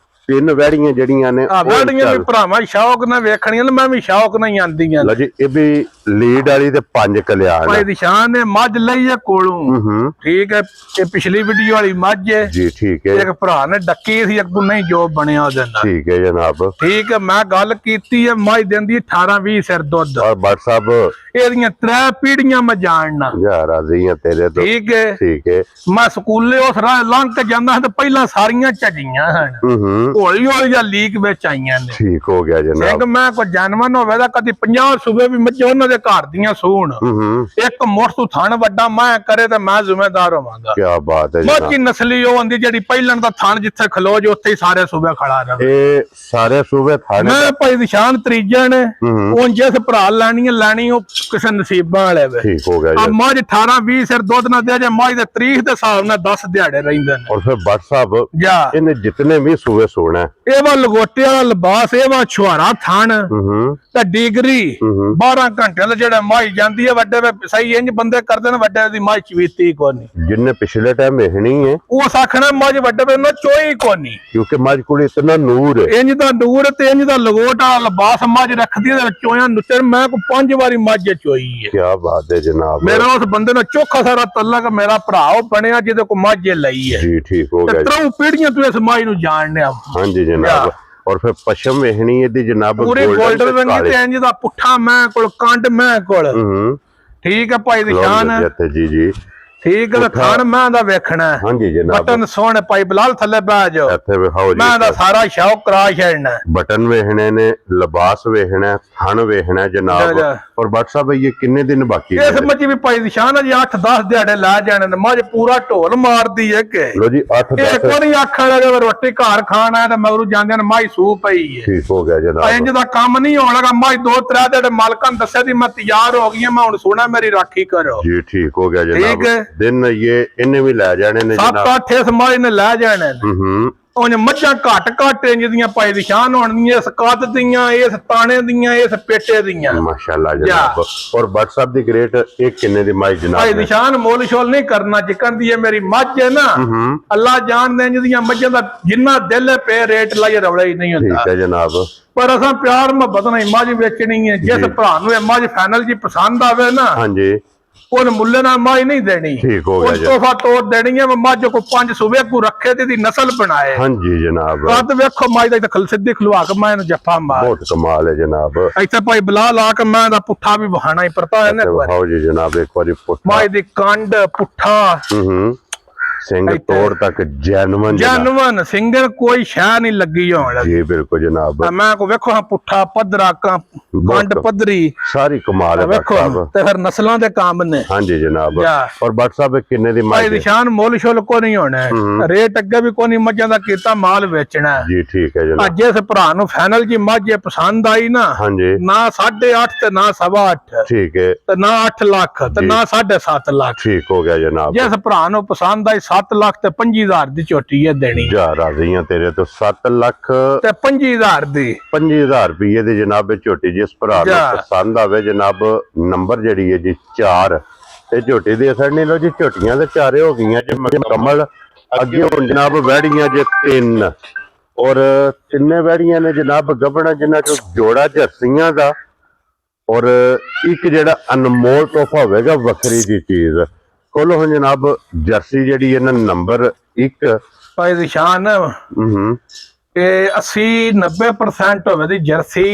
3 ਵੈੜੀਆਂ ਜਿਹੜੀਆਂ ਨੇ ਵੈੜੀਆਂ ਵੀ ਭਰਾਵਾਂ ਸ਼ੌਕ ਨਾਲ ਵੇਖਣੀਆਂ ਮੈਂ ਵੀ ਸ਼ੌਕ ਨਾਲ ਹੀ ਆਂਦੀਆਂ ਲਓ ਜੀ ਇਹ ਵੀ ਲੀਡ ਵਾਲੀ ਤੇ 5 ਕਲਿਆਣ ਭਾਈ ਨਿਸ਼ਾਨ ਨੇ ਮੱਝ ਲਈ ਹੈ ਕੋਲੋਂ ਠੀਕ ਹੈ ਇਹ ਪਿਛਲੀ ਵੀਡੀਓ ਵਾਲੀ ਮੱਝ ਹੈ ਜੀ ਠੀਕ ਹੈ ਇੱਕ ਭਰਾ ਨੇ ਡੱਕੀ ਸੀ ਅੱਗੋਂ ਨਹੀਂ ਜੋ ਬਣਿਆ ਉਹਦੇ ਨਾਲ ਠੀਕ ਹੈ ਜਨਾਬ ਠੀਕ ਹੈ ਮੈਂ ਗੱਲ ਕੀਤੀ ਹੈ ਮੱਝ ਦਿੰਦੀ 18-20 ਸਿਰ ਦੁੱਧ ਔਰ ਬਟ ਸਾਹਿਬ ਇਹਦੀਆਂ 3 ਪੀੜੀਆਂ ਮੈਂ ਜਾਣਨਾ ਯਾਰ ਰਾਜ਼ੀ ਆ ਤੇਰੇ ਤੋਂ ਠੀਕ ਹੈ ਠੀਕ ਹੈ ਮੈਂ ਸਕੂਲੇ ਉਸ ਰਾਹ ਲੰਘ ਕੇ ਜਾਂਦਾ ਹਾਂ ਤੇ ਪਹਿਲਾਂ ਸਾਰੀਆਂ ਝਗੀਆਂ ਹਨ ਹੌਲੀ ਹੌਲੀ ਜਾਂ ਲੀਕ ਵਿੱਚ ਆਈਆਂ ਨੇ ਠੀਕ ਹੋ ਗਿਆ ਜਨਾਬ ਸਿੰਘ ਮੈਂ ਕੋਈ ਜਾਨਵਰ ਹੋਵੇ ਤਾਂ ਕਦੀ 50 ਸੂਬੇ ਵੀ ਮੱਝ ਉਹਨਾਂ ਦੇ ਘਰ ਦੀਆਂ ਸੂਣ ਇੱਕ ਮੁੱਠ ਤੋਂ ਥਣ ਵੱਡਾ ਮੈਂ ਕਰੇ ਤੇ ਮੈਂ ਜ਼ਿੰਮੇਦਾਰ ਹੋਵਾਂਗਾ ਕੀ ਬਾਤ ਹੈ ਮੱਝ ਨਸਲੀ ਉਹ ਹੁੰਦੀ ਜਿਹੜੀ ਪਹਿਲਾਂ ਦਾ ਥਣ ਜਿੱਥੇ ਖਲੋ ਜੇ ਉੱਥੇ ਹੀ ਸਾਰੇ ਸੂਬੇ ਖੜਾ ਰਹੇ ਇਹ ਸਾਰੇ ਸੂਬੇ ਥਾਣੇ ਮੈਂ ਭਾਈ ਨਿਸ਼ਾਨ ਤੀਜਾ ਨੇ ਉਹ ਜਿਸ ਭਰਾ ਲੈਣੀ ਉਹ ਕਿਸੇ ਨਸੀਬਾਂ ਵਾਲੇ ਵੇ ਠੀਕ ਹੋ ਗਿਆ ਆ ਮੱਝ 18-20 ਸਿਰ ਦੁੱਧ ਨਾ ਦੇ ਜੇ ਮੱਝ ਦੇ ਤਰੀਖ ਦੇ ਹਿਸਾਬ ਨਾਲ 10 ਦਿਹਾੜੇ ਰਹਿੰਦੇ ਨੇ ਔਰ ਫਿਰ ਬਟ ਸਾਹਿਬ ਜਾ ਇਹਨੇ ਜਿਤਨੇ ਵੀ ਸੂਬੇ ਸੋਣਾ ਇਹ ਵਾ ਲਗੋਟੇ ਵਾਲਾ ਲਿਬਾਸ ਇਹ ਵਾ ਛੁਹਾਰਾ ਥਣ ਤੇ ਡਿਗਰੀ 12 ਘੰਟੇ ਦਾ ਜਿਹੜਾ ਮੱਝ ਜਾਂਦੀ ਹੈ ਵੱਡੇ ਸਹੀ ਇੰਜ ਬੰਦੇ ਕਰਦੇ ਨੇ ਵੱਡੇ ਦੀ ਮੱਝ ਚਵੀਤੀ ਕੋਨੀ ਜਿੰਨੇ ਪਿਛਲੇ ਟਾਈਮ ਵੇਖਣੀ ਹੈ ਉਹ ਸਾਖਣਾ ਮੱਝ ਵੱਡੇ ਦੇ ਨਾ ਚੋਈ ਕੋਨੀ ਕਿਉਂਕਿ ਮੱਝ ਕੋਲ ਇਤਨਾ ਨੂਰ ਹੈ ਇੰਜ ਦਾ ਨੂਰ ਤੇ ਇੰਜ ਦਾ ਲਗੋਟ ਵਾਲਾ ਲਿਬਾਸ ਮੱਝ ਰੱਖਦੀ ਹੈ ਚੋਇਆਂ ਨੁੱਚਰ ਮੈਂ ਕੋ 5 ਵਾਰੀ ਮੱਝ ਚੋਈ ਹੈ ਕੀ ਬਾਤ ਹੈ ਜਨਾਬ ਮੇਰਾ ਉਸ ਬੰਦੇ ਨਾਲ ਚੋਖਾ ਸਾਰਾ ਤਲਕ ਮੇਰਾ ਭਰਾ ਉਹ ਬਣਿਆ ਜਿਹਦੇ ਕੋ ਮੱਝ ਲਈ ਹੈ ਜੀ ਠੀਕ ਹੋ ਗਿਆ ਤਰ੍ਹਾਂ ਪੀੜੀਆਂ ਤੂੰ ਇਸ ਮੱਝ ਨੂੰ ਜਾਣਨੇ ਆ ਹਾਂਜੀ ਜਨਾਬ ਔਰ ਫਿਰ ਪਸ਼ਮ ਵੇਖਣੀ ਇਹਦੀ ਜਨਾਬ ਪੂਰੇ ਗੋਲਡਨ ਰੰਗੀ ਤੇ ਇੰਜ ਦਾ ਪੁੱਠਾ ਮੈਂ ਕੋਲ ਕੰਡ ਮੈਂ ਕੋਲ ਠੀਕ ਹੈ ਭਾਈ ਨਿਸ਼ਾਨ ਜੀ ਜੀ ਠੀਕ ਹੈ ਖਾਨ ਮੈਂ ਦਾ ਵੇਖਣਾ ਹਾਂਜੀ ਜਨਾਬ ਬਟਨ ਸੋਹਣੇ ਭਾਈ ਬਲਾਲ ਥੱਲੇ ਬਹਿ ਜਾਓ ਇੱਥੇ ਵਿਖਾਓ ਜੀ ਮੈਂ ਦਾ ਸਾਰਾ ਸ਼ੌਕ ਕਰਾ ਛੱਡਣਾ ਬਟਨ ਵੇਖਣੇ ਨੇ ਲਿਬਾਸ ਵੇਖਣਾ ਥਣ ਵੇਖਣਾ ਜਨਾਬ ਔਰ ਬਟ ਸਾਹਿਬ ਇਹ ਕਿੰਨੇ ਦਿਨ ਬਾਕੀ ਇਸ ਮੱਝ ਵੀ ਭਾਈ ਨਿਸ਼ਾਨ ਹੈ ਜੀ 8-10 ਦਿਹਾੜੇ ਲਾ ਜਾਣੇ ਨੇ ਮੱਝ ਪੂਰਾ ਢੋਲ ਮਾਰਦੀ ਹੈ ਕਿ ਲੋ ਜੀ 8-10 ਇਹ ਕੋਈ ਅੱਖਾਂ ਲਗਾ ਰੋਟੀ ਘਰ ਖਾਣਾ ਤੇ ਮਗਰੂ ਜਾਂਦੇ ਨੇ ਮਾਈ ਸੂ ਪਈ ਹੈ ਠੀਕ ਹੋ ਗਿਆ ਜਨਾਬ ਇੰਜ ਦਾ ਕੰਮ ਨਹੀਂ ਹੋਣ ਲੱਗਾ ਮਾਈ 2-3 ਦਿਹਾੜੇ ਮਾਲਕਾਂ ਨੇ ਦੱਸਿਆ ਸੀ ਮੈਂ ਤਿਆਰ ਹੋ ਗਈ ਮੈਂ ਹੁਣ ਸੋਣਾ ਮੇਰੀ ਰਾਖੀ ਕਰੋ ਜੀ ਠੀਕ ਹੋ ਗਿਆ ਜਨਾਬ ਠੀਕ ਹੈ ਦਿਨ ਇਹ ਇਹਨੇ ਵੀ ਲੈ ਜਾਣੇ ਨੇ ਜਨਾਬ 7-8 ਇਸ ਮਾਈ ਨੇ ਲੈ ਜਾਣੇ ਨੇ ਉਹਨੇ ਮੱਝਾਂ ਘੱਟ ਜਿਹਦੀਆਂ ਭਾਈ ਨਿਸ਼ਾਨ ਹੋਣਗੀਆਂ ਇਸ ਕੱਦ ਦੀਆਂ ਇਸ ਤਾਣੇ ਦੀਆਂ ਇਸ ਪੇਟੇ ਦੀਆਂ ਮਾਸ਼ਾਅੱਲਾ ਜਨਾਬ ਔਰ ਬਟ ਸਾਹਿਬ ਦੀ ਗ੍ਰੇਟ ਇਹ ਕਿੰਨੇ ਦੀ ਮਾਈ ਜਨਾਬ ਭਾਈ ਨਿਸ਼ਾਨ ਮੋਲ ਸ਼ੋਲ ਨਹੀਂ ਕਰਨਾ ਜਿੱਕਣ ਦੀ ਇਹ ਮੇਰੀ ਮੱਝ ਹੈ ਨਾ ਅੱਲਾ ਜਾਣਦੇ ਜਿਹਦੀਆਂ ਮੱਝਾਂ ਦਾ ਜਿੰਨਾ ਦਿਲ ਹੈ ਪੇ ਰੇਟ ਲਾਈ ਰੌਲਾ ਹੀ ਨਹੀਂ ਹੁੰਦਾ ਠੀਕ ਹੈ ਜਨਾਬ ਪਰ ਅਸਾਂ ਪਿਆਰ ਮੁਹੱਬਤ ਨਾਲ ਮੱਝ ਵੇਚਣੀ ਹੈ ਜਿਸ ਭਰਾ ਨੂੰ ਇਹ ਮੱਝ ਫਾਈਨਲ ਜੀ ਪਸੰਦ ਆਵੇ ਨਾ ਹਾਂਜੀ ਉਹਨੇ ਮੁੱਲੇ ਨਾਲ ਮੱਝ ਨਹੀਂ ਦੇਣੀ ਠੀਕ ਹੋ ਗਿਆ ਉਸ ਤੋਹਫਾ ਤੋੜ ਦੇਣੀ ਹੈ ਮੱਝ ਕੋ 5 ਸੂਬੇ ਕੋ ਰੱਖੇ ਤੇ ਦੀ ਨਸਲ ਬਣਾਏ ਹਾਂਜੀ ਜਨਾਬ ਕੱਦ ਵੇਖੋ ਮੱਝ ਦਾ ਦਖਲ ਸਿੱਧੀ ਖਲਵਾ ਕੇ ਮੈਂ ਇਹਨੂੰ ਜੱਫਾ ਮਾਰ ਬਹੁਤ ਕਮਾਲ ਹੈ ਜਨਾਬ ਇੱਥੇ ਭਾਈ ਬਲਾ ਲਾ ਕੇ ਮੈਂ ਦਾ ਪੁੱਠਾ ਵੀ ਬਹਾਨਾ ਹੀ ਪਰਤਾ ਇਹਨੇ ਦਿਖਾਓ ਜੀ ਜਨਾਬ ਇੱਕ ਵਾਰੀ ਪੁੱਠਾ ਮੱਝ ਦੀ ਕੰਡ ਪੁੱਠਾ ਸਿੰਘ ਤੋੜ ਤੱਕ ਜੈਨੂਨ ਸਿੰਗਰ ਕੋਈ ਸ਼ੈ ਨਹੀਂ ਲੱਗੀ ਹੋਣ ਜੀ ਬਿਲਕੁਲ ਜਨਾਬ ਮੈਂ ਕੋ ਵੇਖੋ ਹਾਂ ਪੁੱਠਾ ਪੱਧਰਾ ਕੰਡ ਪੱਧਰੀ ਸਾਰੀ ਕਮਾਲ ਹੈ ਵੇਖੋ ਤੇ ਫਿਰ ਨਸਲਾਂ ਦੇ ਕੰਮ ਨੇ ਹਾਂਜੀ ਜਨਾਬ ਔਰ ਬਟ ਸਾਹਿਬ ਕਿੰਨੇ ਦੀ ਭਾਈ ਨਿਸ਼ਾਨ ਮੁੱਲ ਸ਼ੁਲ ਕੋ ਨਹੀਂ ਹੋਣਾ ਰੇਟ ਅੱਗੇ ਵੀ ਕੋਈ ਨਹੀਂ ਮੱਝਾਂ ਦਾ ਕੀਤਾ ਮਾਲ ਵੇਚਣਾ ਜੀ ਠੀਕ ਹੈ ਜਨਾਬ ਅੱਜ ਇਸ ਭਰਾ ਨੂੰ ਫਾਈਨਲ ਜੀ ਮੱਝ ਪਸੰਦ ਆਈ ਨਾ ਹਾਂਜੀ ਨਾ 8.5 ਤੇ ਨਾ 8.5 ਠੀਕ ਹੈ ਤੇ ਨਾ 8 ਲੱਖ ਤੇ ਨਾ 7.5 ਲੱਖ ਠੀਕ ਹੋ ਗਿਆ ਜਨਾਬ ਜਿਸ ਭਰਾ ਨੂੰ ਪਸੰਦ ਆਈ 7 ਲੱਖ ਤੇ 5000 ਦੀ ਝੋਟੀ ਹੈ ਦੇਣੀ ਜਾ ਰਾਜ਼ੀਆਂ ਤੇਰੇ ਤੋਂ 7 ਲੱਖ ਤੇ 5000 ਦੀ 5000 ਰੁਪਏ ਦੀ ਜਨਾਬ ਝੋਟੀ ਜਿਸ ਭਰਾ ਨੂੰ ਪਸੰਦ ਆਵੇ ਜਨਾਬ ਨੰਬਰ ਜਿਹੜੀ ਹੈ ਜੀ 4 ਤੇ ਝੋਟੀ ਦੀ ਅਸਰ ਨਹੀਂ ਲੋ ਜੀ ਝੋਟੀਆਂ ਤੇ ਚਾਰੇ ਹੋ ਗਈਆਂ ਜੇ ਮੁਕੰਮਲ ਅੱਗੇ ਹੁਣ ਜਨਾਬ ਵੈੜੀਆਂ ਜੇ 3 ਔਰ ਤਿੰਨੇ ਵੈੜੀਆਂ ਨੇ ਜਨਾਬ ਗੱਭਣਾ ਜਿਨ੍ਹਾਂ ਚੋਂ ਜੋੜਾ ਜਰਸੀਆਂ ਦਾ ਔਰ ਇੱਕ ਜਿਹੜਾ ਅਨਮੋਲ ਤੋਹਫਾ ਹੋਵੇਗਾ ਵੱਖਰੀ ਜੀ ਚੀਜ਼ ਕੋਲ ਹੁਣ ਜਨਾਬ ਜਰਸੀ ਜਿਹੜੀ ਇਹਨਾਂ ਨੰਬਰ 1 ਭਾਈ ਨਿਸ਼ਾਨ ਇਹ 80-90% ਹੋਵੇ ਦੀ ਜਰਸੀ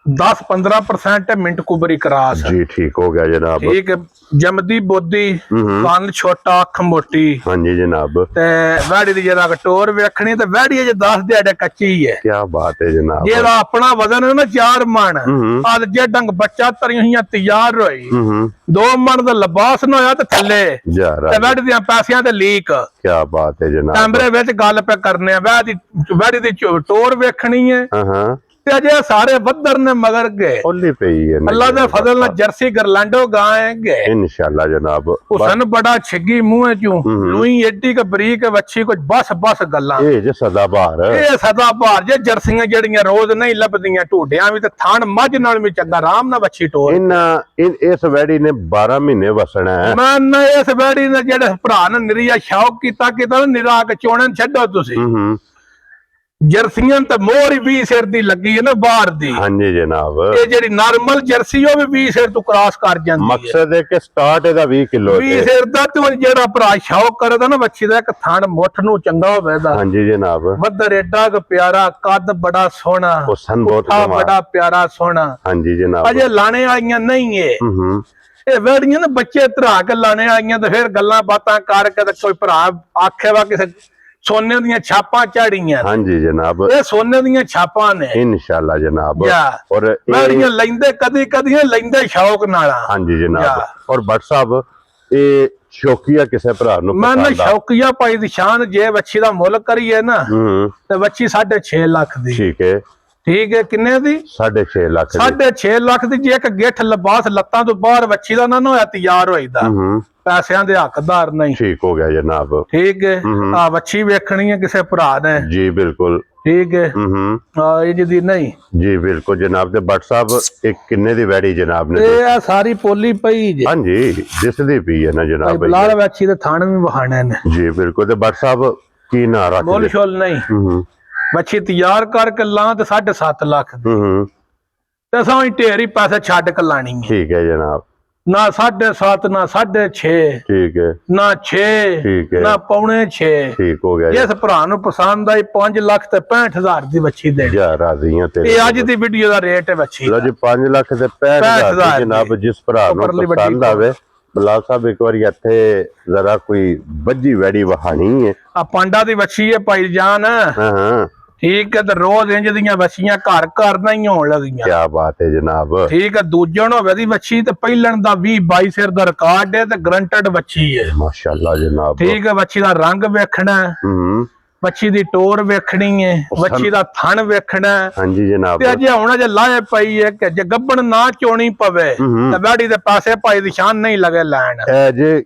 10-15% ਮਿੰਟ ਕੁਬਰੀ ਕਰਾਸ ਜੀ ਠੀਕ ਹੋ ਗਿਆ ਜਨਾਬ ਠੀਕ ਜਮਦੀ ਬੋਦੀ ਕੰਨ ਛੋਟਾ ਅੱਖ ਮੋਟੀ ਹਾਂਜੀ ਜਨਾਬ ਤੇ ਵੈੜੀ ਦੀ ਜਰਾ ਕਟੋਰ ਵੇਖਣੀ ਤੇ ਵੈੜੀ ਜੇ 10 ਦਿਹਾੜੇ ਕੱਚੀ ਹੈ ਕੀ ਬਾਤ ਹੈ ਜਨਾਬ ਜਿਹਦਾ ਆਪਣਾ ਵਜ਼ਨ ਹੈ ਨਾ 4 ਮਣ ਅੱਜ ਜੇ ਡੰਗ ਬੱਚਾ ਤਰੀਆਂ ਹੋਈਆਂ ਤਿਆਰ ਹੋਈ 2 ਮਣ ਦਾ ਲਿਬਾਸ ਨਾ ਹੋਇਆ ਤੇ ਥੱਲੇ ਤੇ ਵੈੜੀ ਦੀਆਂ ਪੈਸਿਆਂ ਤੇ ਲੀਕ ਕੀ ਬਾਤ ਹੈ ਜਨਾਬ ਕੈਮਰੇ ਵਿੱਚ ਗੱਲ ਪੇ ਕਰਨੇ ਆ ਵੈੜੀ ਦੀ ਟੋਰ ਵੇਖਣੀ ਹੈ ਤੇ ਅਜੇ ਸਾਰੇ ਬੱਦਰ ਨੇ ਮਗਰ ਗਏ ਓਲੀ ਪਈ ਹੈ ਅੱਲਾ ਦੇ ਫਜ਼ਲ ਨਾਲ ਜਰਸੀ ਗਰਲੈਂਡੋ ਗਾਏਂਗੇ ਇਨਸ਼ਾਅੱਲਾ ਜਨਾਬ ਹੁਸਨ ਬੜਾ ਛਿੱਗੀ ਮੂੰਹ ਚੋਂ ਲੂਈ ਏਡੀ ਕ ਬਰੀਕ ਵੱਛੀ ਕੁਝ ਬਸ ਗੱਲਾਂ ਇਹ ਜੇ ਸਦਾ ਭਾਰ ਜੇ ਜਰਸੀਆਂ ਜਿਹੜੀਆਂ ਰੋਜ਼ ਨਹੀਂ ਲੱਭਦੀਆਂ ਢੋਡਿਆਂ ਵੀ ਤੇ ਥਣ ਮੱਝ ਨਾਲ ਵੀ ਚੰਗਾ ਆਰਾਮ ਨਾਲ ਵੱਛੀ ਟੋਰ ਇਸ ਵੈੜੀ ਨੇ 12 ਮਹੀਨੇ ਵਸਣਾ ਹੈ ਮੈਂ ਇਸ ਵੈੜੀ ਨੇ ਜਿਹੜੇ ਭਰਾ ਨੇ ਨਿਰੀਆ ਸ਼ੌਕ ਕੀਤਾ ਨਿਰਾ ਕੇ ਚੋਣਨ ਛੱਡੋ ਤੁਸੀਂ ਜਰਸੀਆਂ ਤੇ ਮੋਹਰ ਹੀ 20 ਸਿਰ ਦੀ ਲੱਗੀ ਹੈ ਨਾ ਬਾਹਰ ਦੀ। ਹਾਂਜੀ ਜਨਾਬ, ਇਹ ਜਿਹੜੀ ਨਾਰਮਲ ਜਰਸੀ ਉਹ ਵੀ 20 ਸਿਰ ਤੋਂ ਕ੍ਰਾਸ ਕਰ ਜਾਂਦੀ ਹੈ। ਮਕਸਦ ਹੈ ਕਿ ਸਟਾਰਟ ਇਹਦਾ 20 ਕਿਲੋ 20 ਸਿਰ ਦਾ ਤੇ ਹੁਣ ਜਿਹੜਾ ਭਰਾ ਸ਼ੌਕ ਕਰਦਾ ਨਾ ਬੱਚੀ ਦਾ, ਇੱਕ ਥਣ ਮੁੱਠ ਨੂੰ ਚੰਗਾ ਹੋਵੇਦਾ। ਹਾਂਜੀ ਜਨਾਬ, ਮੱਦਰ ਏਡਾ ਕੁ ਪਿਆਰਾ, ਕੱਦ ਬੜਾ ਸੋਹਣਾ, ਹੁਸਨ ਬਹੁਤ ਪੁੱਠਾ ਕਮਾਲ। ਬੜਾ ਪਿਆਰਾ ਸੋਹਣਾ। ਹਾਂਜੀ ਜਨਾਬ, ਅਜੇ ਲਾਣੇ ਵਾਲੀਆਂ ਨਹੀਂ ਏ ਹੂੰ ਇਹ ਵੇੜੀਆਂ ਨਾ, ਬੱਚੇ ਧਰਾ ਕੇ ਲਾਣੇ ਵਾਲੀਆਂ ਤੇ ਫਿਰ ਗੱਲਾਂ ਬਾਤਾਂ ਕਰਕੇ ਤੇ ਕੋਈ ਭਰਾ ਆਖੇ ਵਾ ਕਿਸੇ ਸੋਨੇ ਦੀਆਂ ਛਾਪਾਂ ਝਾੜੀਆਂ। ਹਾਂਜੀ ਜਨਾਬ, ਇਹ ਸੋਨੇ ਦੀਆਂ ਛਾਪਾਂ ਨੇ ਇਨਸ਼ਾਅੱਲਾ ਜਨਾਬ। ਜਾ ਔਰ ਵੇੜੀਆਂ ਲੈਂਦੇ ਕਦੀ ਕਦੀ ਲੈਂਦੇ ਸ਼ੌਕ ਨਾਲ। ਹਾਂਜੀ ਜਨਾਬ, ਜਾ। ਔਰ ਭੱਟ ਸਾਹਿਬ ਇਹ ਸ਼ੌਕੀਆ ਕਿਸੇ ਭਰਾ ਨੂੰ ਮੈਂ ਨਾ ਪਸੰਦ ਆ। ਸ਼ੌਕੀਆ ਭਾਈ ਦੀ ਸ਼ਾਨ, ਜੇ ਵੱਛੀ ਦਾ ਮੁੱਲ ਕਰੀਏ ਨਾ ਹੂੰ ਤੇ ਵੱਛੀ 6.5 ਲੱਖ ਦੀ। ਠੀਕ ਹੈ, ਠੀਕ ਹੈ, ਕਿੰਨੇ ਦੀ? 6.5 ਲੱਖ ਦੀ। 6.5 ਲੱਖ ਦੀ। ਜੇ ਇੱਕ ਗਿੱਠ ਲਿਬਾਸ ਲੱਤਾਂ ਤੋਂ ਬਾਹਰ ਵੱਛੀ ਦਾ ਨਾ ਹੋਇਆ ਤਿਆਰ ਹੋਈਦਾ, ਹੂੰ ਪੈਸਿਆਂ ਦੇ ਹੱਕਦਾਰ ਨਹੀਂ। ਠੀਕ ਹੋ ਗਿਆ ਜਨਾਬ। ਠੀਕ ਹੈ, ਆ ਵੱਛੀ ਵੇਖਣੀ ਹੈ ਕਿਸੇ ਭਰਾ ਨੇ। ਜੀ ਬਿਲਕੁਲ। ਠੀਕ ਹੈ, ਹੂੰ ਆ ਇਹ ਜਿਹਦੀ ਨਹੀਂ। ਜੀ ਬਿਲਕੁਲ ਜਨਾਬ। ਤੇ ਭੱਟ ਸਾਹਿਬ ਇਹ ਕਿੰਨੇ ਦੀ ਵੈੜੀ ਜਨਾਬ ਨੇ? ਇਹ ਆ ਸਾਰੀ ਪੋਲੀ ਪਈ ਜੇ ਹਾਂਜੀ ਦਿਸਦੀ ਪਈ ਹੈ ਨਾ ਜਨਾਬ। ਬਲਾਲ ਵੱਛੀ ਦੇ ਥਣ ਵੀ ਵਹਾਣੇ ਨੇ। ਜੀ ਬਿਲਕੁਲ। ਤੇ ਭੱਟ ਸਾਹਿਬ ਕੀ ਨਾਂ ਰੱਖ ਮੁੱਲ ਸ਼ੁੱਲ ਨਹੀਂ। ਹੂੰ ਵੱਛੀ ਤਿਆਰ ਕਰਕੇ ਲਾਂ ਤੇ 7.5 ਲੱਖ ਦੀ। ਹੂੰ ਤੇ ਅਸਾਂ ਹੀ ਢੇਰ ਹੀ ਪੈਸੇ ਛੱਡ ਕੇ ਲਾਣੀ ਹੈ। ਠੀਕ ਹੈ ਜਨਾਬ। ਨਾ 7.5 ਨਾ 6.5 ਠੀਕ ਹੈ, ਨਾ 6 ਠੀਕ ਹੈ, ਨਾ 5.5। ਠੀਕ ਹੋ ਗਿਆ। ਜਿਸ ਭਰਾ ਨੂੰ ਪਸੰਦ ਆਈ 5 ਲੱਖ ਤੇ 65,000 ਦੀ ਵੱਛੀ ਦੇ। ਜਾ ਰਾਜ਼ੀਆਂ ਤੇ ਇਹ ਅੱਜ ਦੀ ਵੀਡੀਓ ਦਾ ਰੇਟ ਹੈ ਵੱਛੀ ਲੋ ਜੀ 5 ਲੱਖ ਤੇ 65,000 ਜਨਾਬ। ਜਿਸ ਭਰਾ ਨੂੰ ਪਸੰਦ ਆਵੇ ਬਲਾਲ ਸਾਹਿਬ ਇੱਕ ਵਾਰੀ ਇੱਥੇ ਜ਼ਰਾ ਕੋਈ ਵੱਜੀ ਵੈੜੀ ਵਹਾਣੀ ਹੈ। ਆ ਪਾਂਡਾ ਦੀ ਵੱਛੀ ਹੈ ਭਾਈ ਜਾਨ। ਹਾਂ ਹਾਂ ਠੀਕ ਹੈ, ਤੇ ਰੋਜ਼ ਇੰਜ ਦੀਆਂ ਵੱਛੀਆਂ ਘਰ ਘਰ ਦਾ ਹੀ ਹੋਣ ਲੱਗੀਆਂ। ਕੀ ਬਾਤ ਹੈ ਜਨਾਬ। ਠੀਕ ਹੈ, ਦੂਜਣ ਹੋਵੇ ਦੀ ਵੱਛੀ ਤੇ ਪਹਿਲਣ ਦਾ 20-22 ਸਿਰ ਦਾ ਰਿਕਾਰਡ ਹੈ ਤੇ ਗਰੰਟਡ ਵੱਛੀ ਹੈ। ਮਾਸ਼ਾਅੱਲਾ ਜਨਾਬ। ਠੀਕ ਹੈ, ਵੱਛੀ ਦਾ ਰੰਗ ਵੇਖਣਾ, ਹੂੰ ਵੱਛੀ ਦੀ ਟੋਰ ਵੇਖਣੀ ਹੈ, ਵੱਛੀ ਦਾ ਥਣ ਵੇਖਣਾ। ਹਾਂਜੀ ਜਨਾਬ। ਤੇ ਅਜੇ ਹੁਣ ਜੇ ਲਾਏ ਪਈ ਹੈ ਕਿ ਜੇ ਗੱਬਣ ਨਾ ਚੋਣੀ ਪਵੇ ਤੇ ਵੈੜੀ ਦੇ ਪਾਸੇ ਭਾਈ ਦੀ ਸ਼ਾਨ ਨਹੀਂ ਲਗੇ ਲੈਣ। ਇਹ ਜੇ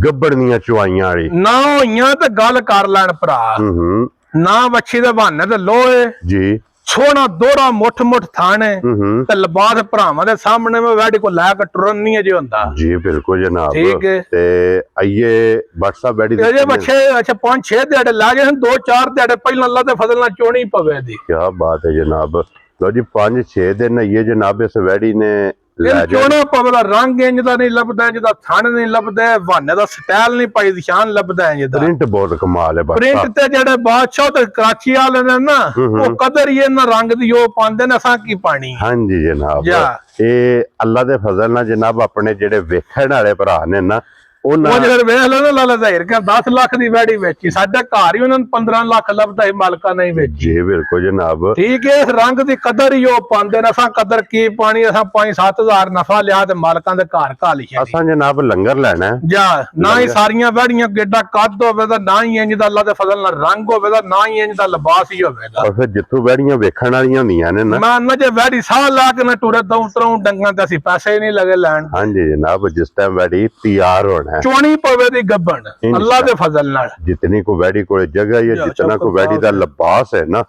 ਗੱਬੜਨੀਆਂ ਚੁਆਈਆਂ ਵਾਲੀ ਨਾ ਹੋਈਆਂ ਤੇ ਗੱਲ ਕਰ ਲੈਣ ਭਰਾ। ਹੂੰ ਨਾ ਵੱਛੀ ਦੇ ਬਹਾਨੇ ਤੇ ਲੋਏ ਜੀ। ਸੋਹਣਾ ਦੋਹਰਾ ਮੁੱਠ ਥਾਣੇ ਹੂੰ ਤੇ ਲਿਬਾਸ ਭਰਾਵਾਂ ਦੇ ਸਾਹਮਣੇ ਮੈਂ ਵੈੜੀ ਕੋ ਲੈ ਕੇ ਟੁਰਨ ਨਹੀਂ ਅਜੇ ਹੁੰਦਾ। ਜੀ ਬਿਲਕੁਲ ਜਨਾਬ। ਠੀਕ ਹੈ। ਤੇ ਆਈਏ WhatsApp ਵੈੜੀ ਤੇ ਅਜੇ ਬੱਚੇ ਅੱਛਾ 5-6 ਦਿਹਾੜੇ ਲਾ ਗਏ ਹਨ, 2-4 ਦਿਹਾੜੇ ਪਹਿਲਾਂ ਅੱਲਾ ਦੇ ਫਜ਼ਲ ਨਾਲ ਚੋਣੀ ਪਵੇ ਦੀ। ਕੀ ਬਾਤ ਹੈ ਜਨਾਬ। ਲੋ ਜੀ 5-6 ਦਿਨ ਆਈਏ ਜਨਾਬ ਇਸ ਵੈੜੀ ਨੇ ਲੈ ਜਾ। ਚੋਣਾ ਪਵੇ ਦਾ ਰੰਗ ਇੰਜ ਦਾ ਨਹੀਂ ਲੱਭਦਾ, ਇੰਜ ਦਾ ਥਣ ਨਹੀਂ ਲੱਭਦਾ, ਬਹਾਨੇ ਦਾ ਸਟਾਈਲ ਨਹੀਂ ਪਾਈ ਦੀ ਸ਼ਾਨ ਲੱਭਦਾ ਇੰਜ ਦਾ। ਪ੍ਰਿੰਟ ਬਹੁਤ ਕਮਾਲ ਹੈ। ਪ੍ਰਿੰਟ ਤੇ ਜਿਹੜੇ ਬਾਦਸ਼ਾਹ ਤੇ ਕਰਾਚੀ ਵਾਲੇ ਨੇ ਨਾ ਉਹ ਕਦਰ ਹੀ ਇਹਨਾਂ ਰੰਗ ਦੀ ਉਹ ਪਾਉਂਦੇ ਨੇ, ਅਸਾਂ ਕੀ ਪਾਣੀ। ਹਾਂਜੀ ਜਨਾਬ। ਜਾ। ਇਹ ਅੱਲਾ ਦੇ ਫਜ਼ਲ ਨਾਲ ਜਨਾਬ ਆਪਣੇ ਜਿਹੜੇ ਵੇਖਣ ਵਾਲੇ ਭਰਾ ਨੇ ਨਾ ਉਹਨਾਂ ਉਹ ਜਿਹੜਾ ਵੇਖ ਲੈਣਾ ਲਾਲਾ ਜ਼ਾਹਿਰ ਕਰ 10 ਲੱਖ ਦੀ ਵੈੜੀ ਵੇਚੀ, ਸਾਡੇ ਘਰ ਹੀ ਉਹਨਾਂ ਨੂੰ 15 ਲੱਖ ਲੱਭਦਾ ਸੀ, ਮਾਲਕਾਂ ਨਹੀਂ ਵੇਚੀ। ਜੀ ਬਿਲਕੁਲ ਜਨਾਬ। ਠੀਕ ਹੈ, ਇਸ ਰੰਗ ਦੀ ਕਦਰ ਹੀ ਉਹ ਪਾਉਂਦੇ ਨੇ, ਅਸਾਂ ਕਦਰ ਕੀ ਪਾਣੀ। ਅਸਾਂ 5-7 ਨਫਾ ਲਿਆ ਤੇ ਮਾਲਕਾਂ ਦੇ ਘਰ ਘਾ ਲਿਆ। ਅਸਾਂ ਜਨਾਬ ਲੰਗਰ ਲੈਣਾ ਹੈ। ਜਾ ਨਾ ਹੀ ਸਾਰੀਆਂ ਵੈੜੀਆਂ ਗੇਡਾ ਕੱਦ ਹੋਵੇ ਤਾਂ ਨਾ ਹੀ ਇੰਜ ਦਾ ਅੱਲਾ ਦੇ ਫਜ਼ਲ ਨਾਲ ਰੰਗ ਹੋਵੇ ਤਾਂ ਨਾ ਹੀ ਇੰਜ ਦਾ ਲਿਬਾਸ ਹੀ ਹੋਵੇਗਾ। ਔਰ ਫਿਰ ਜਿੱਥੋਂ ਵੈੜੀਆਂ ਵੇਖਣ ਵਾਲੀਆਂ ਹੁੰਦੀਆਂ ਨੇ ਨਾ ਮੈਂ ਨਾ ਜੇ ਵੈੜੀ ਸਾਹ ਲਾ ਕੇ ਨਾ ਟੁਰੇ ਦਊਂ ਤਰੋਂ ਡੰਗਾਂ ਤੇ ਅਸੀਂ ਪੈਸੇ ਹੀ ਨਹੀਂ ਲਗੇ ਲੈਣ। ਹਾਂਜੀ ਜਨਾਬ। ਜਿਸ ਟਾਈਮ ਵੈੜੀ ਤਿਆਰ ਹੋਣਾ ਹੈ ਚੋਣੀ ਪਵੇ ਦੀ ਗੱਬਣ ਅੱਲਾ ਦੇ ਫਜ਼ਲ ਨਾਲ। ਜਿਤਨੀ ਕੋ ਵੈੜੀ ਕੋਲ ਜਗ੍ਹਾ ਹੈ, ਜਿਤਨਾ ਕੋ ਵੈੜੀ ਦਾ ਲਿਬਾਸ ਹੈ ਨਾ,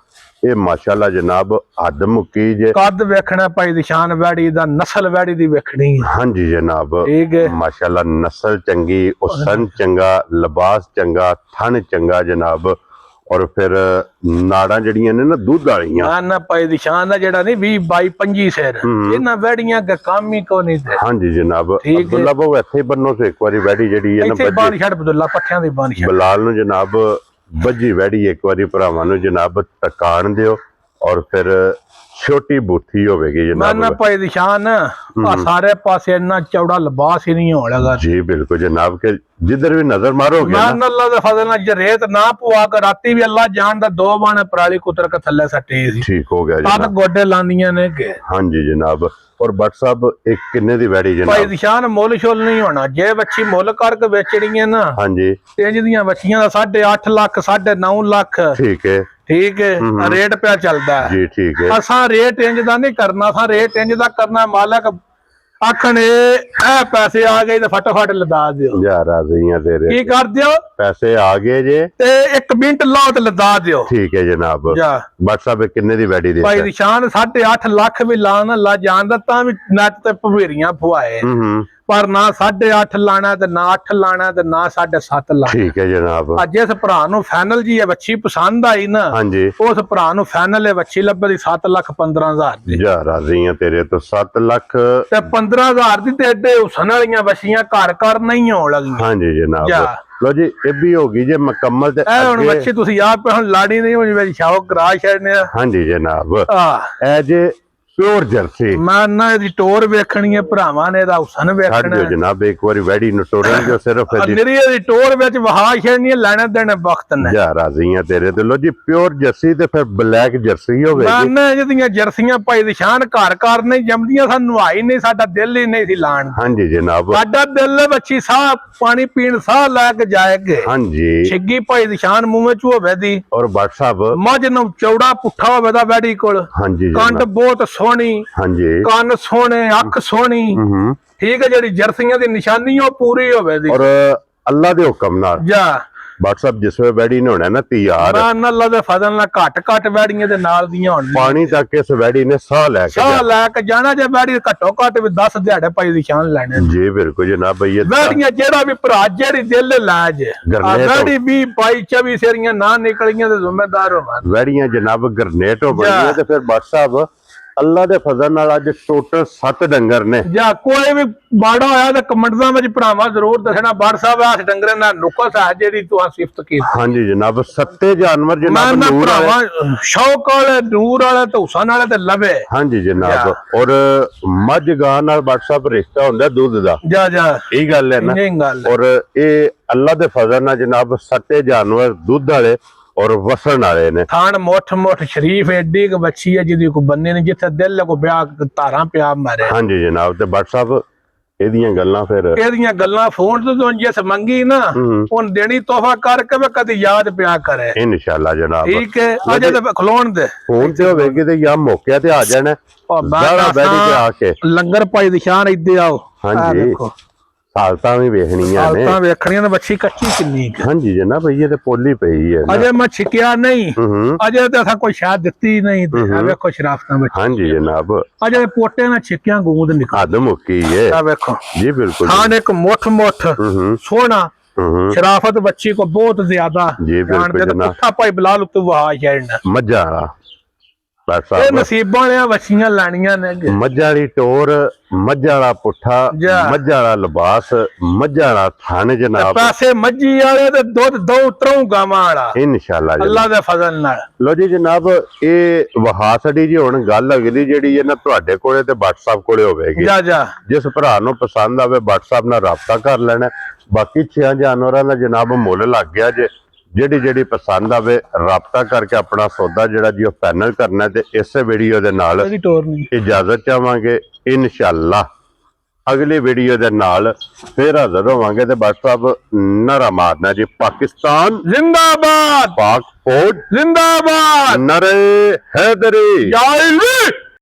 ਇਹ ਮਾਸ਼ਾਅੱਲਾ ਜਨਾਬ ਹੱਦ ਮੁੱਕੀ ਜੇ। ਕੱਦ ਵੇਖਣਾ ਭਾਈ ਦੀ ਸ਼ਾਨ ਵੈੜੀ ਦਾ, ਨਸਲ ਵੈੜੀ ਦੀ ਵੇਖਣੀ ਹੈ। ਹਾਂਜੀ ਜਨਾਬ। ਠੀਕ ਹੈ, ਮਾਸ਼ਾਅੱਲਾ ਨਸਲ ਚੰਗੀ, ਹੁਸਨ ਚੰਗਾ, ਲਿਬਾਸ ਚੰਗਾ, ਥਣ ਚੰਗਾ ਜਨਾਬ। ਔਰ ਫਿਰ ਨਾੜਾਂ ਜਿਹੜੀਆਂ ਨੇ ਨਾ ਦੁੱਧ ਵਾਲੀਆਂ। ਨਾ ਭਾਈ ਦੀ ਸ਼ਾਨ ਦਾ ਜਿਹੜਾ ਨਹੀਂ 20-22-25 ਸਿਰ ਇਹਨਾਂ ਵੈੜੀਆਂ ਦਾ ਕੰਮ ਹੀ ਕੋ ਨਹੀਂ ਤੇ। ਹਾਂਜੀ ਜਨਾਬ। ਠੀਕ ਹੈ। ਅਬਦੁੱਲਾ ਬਾਬੂ ਇੱਥੇ ਬੰਨੋ ਸੇ ਇੱਕ ਵਾਰੀ ਵੈੜੀ ਜਿਹੜੀ ਹੈ ਇੱਥੇ ਨਾ ਬਾਣੀ ਛੱਡ ਅਬਦੁੱਲਾ ਪੱਠਿਆਂ ਦੀ ਬਾਣੀ ਛੱਡ। ਬਲਾਲ ਨੂੰ ਜਨਾਬ ਵੱਜੀ ਵੈੜੀ ਇੱਕ ਵਾਰੀ ਭਰਾਵਾਂ ਨੂੰ ਜਨਾਬ ਟਕਾਣ ਦਿਓ। ਔਰ ਫਿਰ ਛੋਟੀ ਬੂਥੀ ਹੋਵੇਗੀ ਮੈਂ ਨਾ ਜਨਾਬ। ਭਾਈ ਦੀ ਸ਼ਾਨ ਆ ਸਾਰੇ ਪਾਸੇ ਇੰਨਾ ਚੌੜਾ ਲਿਬਾਸ ਹੀ ਨਹੀਂ ਹੋਣ ਲੱਗਾ। ਜੀ ਬਿਲਕੁਲ ਜਨਾਬ ਕੇ ਜਿੱਧਰ ਵੀ ਨਜ਼ਰ ਮਾਰੋਗੇ ਮੈਂ ਨਾ ਅੱਲਾ ਦੇ ਫਜ਼ਲ ਨਾਲ ਜੇ ਰੇਤ ਨਾ ਪਵਾ ਕੇ ਰਾਤੀ ਵੀ ਅੱਲਾ ਜਾਣ ਦਾ 2 ਬਾਣੇ ਪਰਾਲੀ ਕੁਤਰ ਕੇ ਥੱਲੇ ਸੱਟੀ ਸੀ। ਠੀਕ ਹੋ ਗਿਆ ਤਦ ਜਨਾਬ। ਗੋਡੇ ਲਾਂਦੀਆਂ ਨੇ ਕਿ ਹਾਂਜੀ ਜਨਾਬ। ਔਰ ਭੱਟ ਸਾਹਿਬ ਇੱਕ ਕਿੰਨੇ ਦੀ ਵੈੜੀ ਭਾਈ ਜਨਾਬ? ਦੀ ਸ਼ਾਨ ਮੁੱਲ ਸ਼ੁੱਲ ਨਹੀਂ ਹੋਣਾ। ਜੇ ਵੱਛੀ ਮੁੱਲ ਕਰਕੇ ਵੇਚਣੀ ਹੈ ਨਾ ਹਾਂਜੀ ਤੇ ਜਿਹਦੀਆਂ ਵੱਛੀਆਂ ਦਾ 8.5 ਲੱਖ 9.5 ਲੱਖ ਠੀਕ ਹੈ। ਠੀਕ ਹੈ ਰੇਟ ਪਿਆ ਚੱਲਦਾ ਹੈ। ਜੀ ਠੀਕ ਹੈ। ਅਸਾਂ ਰੇਟ ਇੰਜ ਦਾ ਨਹੀਂ ਕਰਨਾ, ਅਸਾਂ ਰੇਟ ਇੰਜ ਦਾ ਕਰਨਾ ਮਾਲਕ ਆਖਣ ਇਹ ਪੈਸੇ ਆ ਗਏ ਤੇ ਫਟਾਫਟ ਲਦਾ ਦਿਓ। ਜਾ ਰਾਜ਼ੀਆਂ ਤੇਰੇ ਕੀ ਕਰ ਦਿਓ? ਪੈਸੇ ਆ ਗਏ ਜੇ ਤੇ 1 ਮਿੰਟ ਲਾਓ ਤੇ ਲਦਾ ਦਿਓ। ਠੀਕ ਹੈ ਜਨਾਬ। ਜਾ ਭੱਟ ਸਾਹਿਬ ਕਿੰਨੇ ਦੀ ਵੈੜੀ ਦੇ? ਭਾਈ ਦੀ ਸ਼ਾਨ 8.5 ਲੱਖ ਵੀ ਲਾਣ ਲਾ ਜਾਣ ਦਾ ਤਾਂ ਵੀ ਨੱਟ ਤੇ ਭਵੇਰੀਆਂ ਫੁਆਏ। ਪਰ ਨਾ 8.5 ਲਾਣਾ ਤੇ ਨਾ 8 ਲਾਣਾ ਤੇ ਨਾ 7.5 ਲਾਣਾ। ਠੀਕ ਹੈ ਜਨਾਬ। ਅੱਜ ਜਿਸ ਭਰਾ ਨੂੰ ਫਾਈਨਲ ਜੀ ਇਹ ਵੱਛੀ ਪਸੰਦ ਆਈ ਨਾ, ਹਾਂਜੀ ਉਸ ਭਰਾ ਨੂੰ ਫਾਈਨਲ ਇਹ ਵੱਛੀ ਲੱਭੇ ਦੀ 7,15,000 ਦੀ। ਜਾ ਰਾਜ਼ੀ ਆ ਤੇਰੇ ਤੋਂ 7 ਲੱਖ ਤੇ 15,000 ਦੀ ਤੇ ਏਡੇ ਹੁਸਨ ਵਾਲੀਆਂ ਵੱਛੀਆਂ ਘਰ ਨਹੀਂ ਹੋਣ ਲੱਗੀਆਂ। ਹਾਂਜੀ ਜਨਾਬ। ਜਾ। ਲੋ ਜੀ ਇਹ ਵੀ ਹੋ ਗਈ ਜੇ ਮੁਕੰਮਲ ਤੇ ਇਹ ਹੁਣ ਵੱਛੀ ਤੁਸੀਂ ਆਪ ਹੁਣ ਲਾੜੀ ਨਹੀਂ ਹੋਣੀ ਮੇਰੀ ਸ਼ੌਕ ਕਰਾ ਛੱਡਨੇ ਆ। ਹਾਂਜੀ ਜਨਾਬ। ਆ ਇਹ ਜੇ ਪਿਓਰ ਜਰਸੀ ਮੈਂ ਨਾ ਇਹਦੀ ਟੋਰ ਵੇਖਣੀ ਹੈ, ਭਰਾਵਾਂ ਨੇ ਇਹਦਾ ਹੁਸਨ ਵੇਖਣਾ ਛੱਡ ਦਿਓ ਜਨਾਬ, ਇੱਕ ਵਾਰੀ ਵੈੜੀ ਨੂੰ ਤੋੜਨ ਜੋ ਸਿਰਫ ਇਹਦੀ ਨਿਰੀ ਇਹਦੀ ਟੋਰ ਵਿੱਚ ਵਹਾ ਛੱਡਣੀ ਲੈਣੇ ਦੇਣੇ ਵਕਤ ਨੇ। ਜਾ ਰਾਜ਼ੀ ਆ ਤੇਰੇ ਤੇ। ਲੋ ਜੀ ਪਿਓਰ ਜਰਸੀ ਤੇ ਫਿਰ ਬਲੈਕ ਜਰਸੀ ਹੋਵੇਗੀ। ਮੈਂ ਨਾ ਜਿਹਦੀਆਂ ਜਰਸੀਆਂ ਭਾਈ ਦੀ ਸ਼ਾਨ ਘਰ ਨਹੀਂ ਜੰਮਦੀਆਂ, ਸਾਨੂੰ ਨਵਾਈ ਨਹੀਂ, ਸਾਡਾ ਦਿਲ ਹੀ ਨਹੀਂ ਸੀ ਲਾਣ। ਹਾਂਜੀ ਜਨਾਬ। ਸਾਡਾ ਦਿਲ ਹੈ ਬੱਚੀ ਸਾਹ ਪਾਣੀ ਪੀਣ ਸਾਹ ਲੈ ਕੇ ਜਾਏਗੇ। ਹਾਂਜੀ ਛਿੱਗੀ ਭਾਈ ਦੀ ਸ਼ਾਨ ਮੂੰਹ ਵਿੱਚ ਹੋਵੇ ਦੀ, ਔਰ ਬਾਟ ਸਾਹਿਬ ਮੱਝ ਨੂੰ ਚੌੜਾ ਪੁੱਠਾ ਹੋਵੇ ਦਾ ਵੈੜੀ ਕੋਲ, ਹਾਂਜੀ ਕੰਡ ਜਨਾਬ। ਬਹੁਤ ਸੋਹਣੀ, ਹਾਂਜੀ ਕੰਨ ਸੋਹਣੇ, ਅੱਖ ਸੋਹਣੀ। ਹੂੰ। ਠੀਕ ਹੈ, ਜਿਹੜੀ ਜਰਸੀਆਂ ਦੀ ਨਿਸ਼ਾਨੀ ਉਹ ਪੂਰੀ ਹੋਵੇ ਦੀ। ਔਰ ਅੱਲਾ ਦੇ ਹੁਕਮ ਨਾਲ ਜਾ ਬਾਟ ਸਾਹਿਬ ਜਿਸ ਵੇ ਵੈੜੀ ਨੇ ਹੋਣਾ ਨਾ ਤਿਆਰ, ਮੈਂ ਅੱਲਾ ਦੇ ਫਜ਼ਲ ਨਾਲ ਘੱਟ ਵੈੜੀਆਂ ਦੇ ਨਾਲ ਦੀਆਂ ਹੋਣ। ਪਾਣੀ ਤੱਕ ਇਸ ਵੈੜੀ ਨੇ ਸਾਹ ਲੈ ਕੇ ਸਾਹ ਲੈ ਕੇ ਜਾਣਾ, ਜੇ ਵੈੜੀ ਘੱਟੋ ਘੱਟ ਵੀ 10 ਦਿਹਾੜੇ ਭਾਈ ਦੀ ਸ਼ਾਨ ਲੈਣੇ। ਜੀ ਬਿਲਕੁਲ ਜਨਾਬ। ਭਈ ਇਹ ਵੈੜੀਆਂ ਜਿਹੜਾ ਵੀ ਭਰਾ ਜਿਹੜੀ ਦਿਲ ਲਾਜ ਗਰਨੇ ਤੋਂ- ਵੈੜੀ 20 22 24 ਸੇਰੀਆਂ ਨਾ ਨਿਕਲੀਆਂ ਤੇ ਜ਼ਿੰਮੇਦਾਰ ਹੋਵਾਂ। ਵੈੜੀਆਂ ਜਨਾਬ ਗਰਨੇਟ ਹੋ ਬਣੀਆਂ ਤੇ ਫਿਰ ਬਾਟ ਸਾਹਿਬ ਅੱਲਾ ਦੇ ਫਜ਼ਲ ਨਾਲ ਅੱਜ ਟੋਟਲ 7 ਡੰਗਰ ਨੇ। ਜਾਂ ਕੋਈ ਵੀ ਬਾੜਾ ਹੋਇਆ ਤਾਂ ਕਮੈਂਟਾਂ ਵਿੱਚ ਭਰਾਵਾਂ ਜ਼ਰੂਰ ਦੱਸਣਾ ਬਾੜ ਸਾਹਿਬ ਆਸ ਡੰਗਰਾਂ ਨਾਲ ਨੁਕਸ ਹੈ ਜਿਹੜੀ ਤੂੰ ਸਿਫਤ ਕੀਤੀ। ਹਾਂਜੀ ਜਨਾਬ। 7 ਜਾਨਵਰ ਮੈਂ ਜਨਾਬ ਨਾ ਨੂਰ ਵਾਲੇ। ਭਰਾਵਾਂ ਸ਼ੌਕ ਵਾਲੇ ਨੂਰ ਵਾਲੇ ਤੇ ਹੁਸਨ ਵਾਲੇ ਤੇ ਲਵੇ। ਹਾਂਜੀ ਜਨਾਬ। ਔਰ ਮੱਝ ਗਾਂ ਨਾਲ ਬਾਟ ਸਾਹਿਬ ਰਿਸ਼ਤਾ ਹੁੰਦਾ ਦੁੱਧ ਦਾ, ਜਾ ਇਹ ਗੱਲ ਹੈ ਨਾ। ਇਹ ਗੱਲ ਔਰ ਇਹ ਅੱਲਾ ਦੇ ਫਜ਼ਲ ਨਾਲ ਜਨਾਬ 7 ਜਾਨਵਰ ਦੁੱਧ ਵਾਲੇ ਔਰ ਵਸਣ ਵਾਲੇ ਨੇ। ਥਾਣ ਮੁੱਠ ਸ਼ਰੀਫ ਐਡੀ ਕ ਬੱਚੀ ਹੈ ਜਿਹਦੀ ਕੋ ਬੰਨੇ ਨੇ ਜਿੱਥੇ ਦਿਲ ਕੋ ਵਿਆਹ ਧਾਰਾਂ ਪਿਆ ਮਾਰੇ। ਹਾਂਜੀ ਜਨਾਬ। ਤੇ ਬਾਟ ਸਾਹਿਬ ਇਹਦੀਆਂ ਗੱਲਾਂ ਫਿਰ ਇਹਦੀਆਂ ਗੱਲਾਂ ਫੋਨ ਤੋਂ ਜਿਸ ਮੰਗੀ ਨਾ ਉਹਨ ਦੇਣੀ ਤੋਹਫਾ ਕਰਕੇ ਵੀ ਕਦੀ ਯਾਦ ਪਿਆ ਕਰੇ ਇਨਸ਼ਾਅੱਲਾ ਜਨਾਬ। ਠੀਕ ਹੈ। ਅਜੇ ਤੇ ਖਲੋਣ ਦੇ ਫੋਨ ਤੇ ਹੋਵੇਗੀ ਤੇ ਜਾਂ ਮੌਕੇ ਤੇ ਆ ਜਾਣਾ ਜ਼ਾਰਾ ਬੈਠ ਕੇ ਆ ਕੇ। ਲੰਗਰ ਭਾਈ ਦੀ ਸ਼ਾਨ ਇੱਦੇ ਆਓ। ਹਾਂਜੀ ਦੇਖੋ ਹਾਲਤਾਂ ਵੀ ਵੇਖਣੀਆਂ ਨੇ। ਹਾਲਤਾਂ ਵੇਖਣੀਆਂ ਨੇ, ਬੱਚੀ ਕੱਚੀ ਕਿੰਨੀ ਕੁ। ਹਾਂਜੀ ਜਨਾਬ। ਇਹ ਤੇ ਪੋਲੀ ਪਈ ਹੈ ਨਾ। ਅਜੇ ਮੈਂ ਛਿਕਿਆ ਨਹੀਂ, ਹੂੰ। ਅਜੇ ਤੇ ਅਸਾਂ ਕੋਈ ਸ਼ਾਇਦ ਦਿੱਤੀ ਨਹੀਂ। ਵੇਖੋ ਸ਼ਰਾਫਤਾਂ ਵਿੱਚ ਹਾਂਜੀ ਜਨਾਬ। ਅਜੇ ਪੋਟੇ ਨਾਲ ਛਿਕਿਆ ਗੂੰਦ ਨਿਕਲ ਹੱਦ ਮੁੱਕੀ ਹੈ। ਆ ਵੇਖੋ ਜੀ ਬਿਲकुल। ਖਾਨ ਇੱਕ ਮੁੱਠ ਹੂੰ। ਸੋਹਣਾ ਹੂੰ। शराफत बच्ची को बहुत ज्यादा। जी बिल्कुल जनाब। भाई बिलाल उत्ते वहा छड़ना मज्जा वाला ਇਹ ਨਸੀਬਾਂ ਨੇ ਵੱਛੀਆਂ ਲੈਣੀਆਂ ਨੇ। ਮੱਝਾਂ ਵਾਲੀ ਟੋਰ, ਮੱਝਾਂ ਵਾਲਾ ਪੁੱਠਾ, ਜਾ। ਮੱਝਾਂ ਵਾਲਾ ਲਿਬਾਸ, ਮੱਝਾਂ ਵਾਲਾ ਥਣ ਜਨਾਬ। ਪੈਸੇ ਮੱਝੀ ਵਾਲੇ ਤੇ ਦੁੱਧ ਦੋ ਉਤਰੋਂ ਗਾਵਾਂ ਵਾਲਾ ਇਨਸ਼ਾਅੱਲਾ ਅੱਲਾ ਦੇ ਫਜ਼ਲ ਨਾਲ। ਲੋ ਜੀ ਜਨਾਬ। ਇਹ ਵਹਾਸੜੀ ਜੀ ਹੁਣ ਗੱਲ ਅਗਲੀ ਜਿਹੜੀ ਹੈ ਨਾ ਤੁਹਾਡੇ ਕੋਲੇ ਤੇ WhatsApp ਕੋਲੇ ਹੋਵੇਗੀ। ਜਾ ਜਿਸ ਭਰਾ ਨੂੰ ਪਸੰਦ ਆਵੇ WhatsApp ਨਾਲ ਰਾਬਤਾ ਕਰ ਲੈਣਾ। ਬਾਕੀ 6 ਜਾਨਵਰਾਂ ਦਾ ਜਨਾਬ ਮੁੱਲ ਲੱਗ ਗਿਆ ਜੇ। ਜਿਹੜੀ ਪਸੰਦ ਆਵੇ ਰਾਬਤਾ ਕਰਕੇ ਆਪਣਾ ਸੌਦਾ ਜਿਹੜਾ ਜੀ ਉਹ ਫਾਈਨਲ ਕਰਨਾ। ਤੇ ਇਸੇ ਵੀਡੀਓ ਦੇ ਨਾਲ ਇਜਾਜ਼ਤ ਚਾਹਾਂਗੇ। ਇਨਸ਼ਾਅੱਲਾ ਅਗਲੀ ਵੀਡੀਓ ਦੇ ਨਾਲ ਫਿਰ ਹਾਜ਼ਰ ਹੋਵਾਂਗੇ। ਤੇ ਬਸ ਸਾਹਿਬ ਨਾਰਾ ਮਾਰਨਾ ਜੀ, ਪਾਕਿਸਤਾਨ जिंदाबाद, पाक फौज जिंदाबाद, नरे हैदरी। या अली।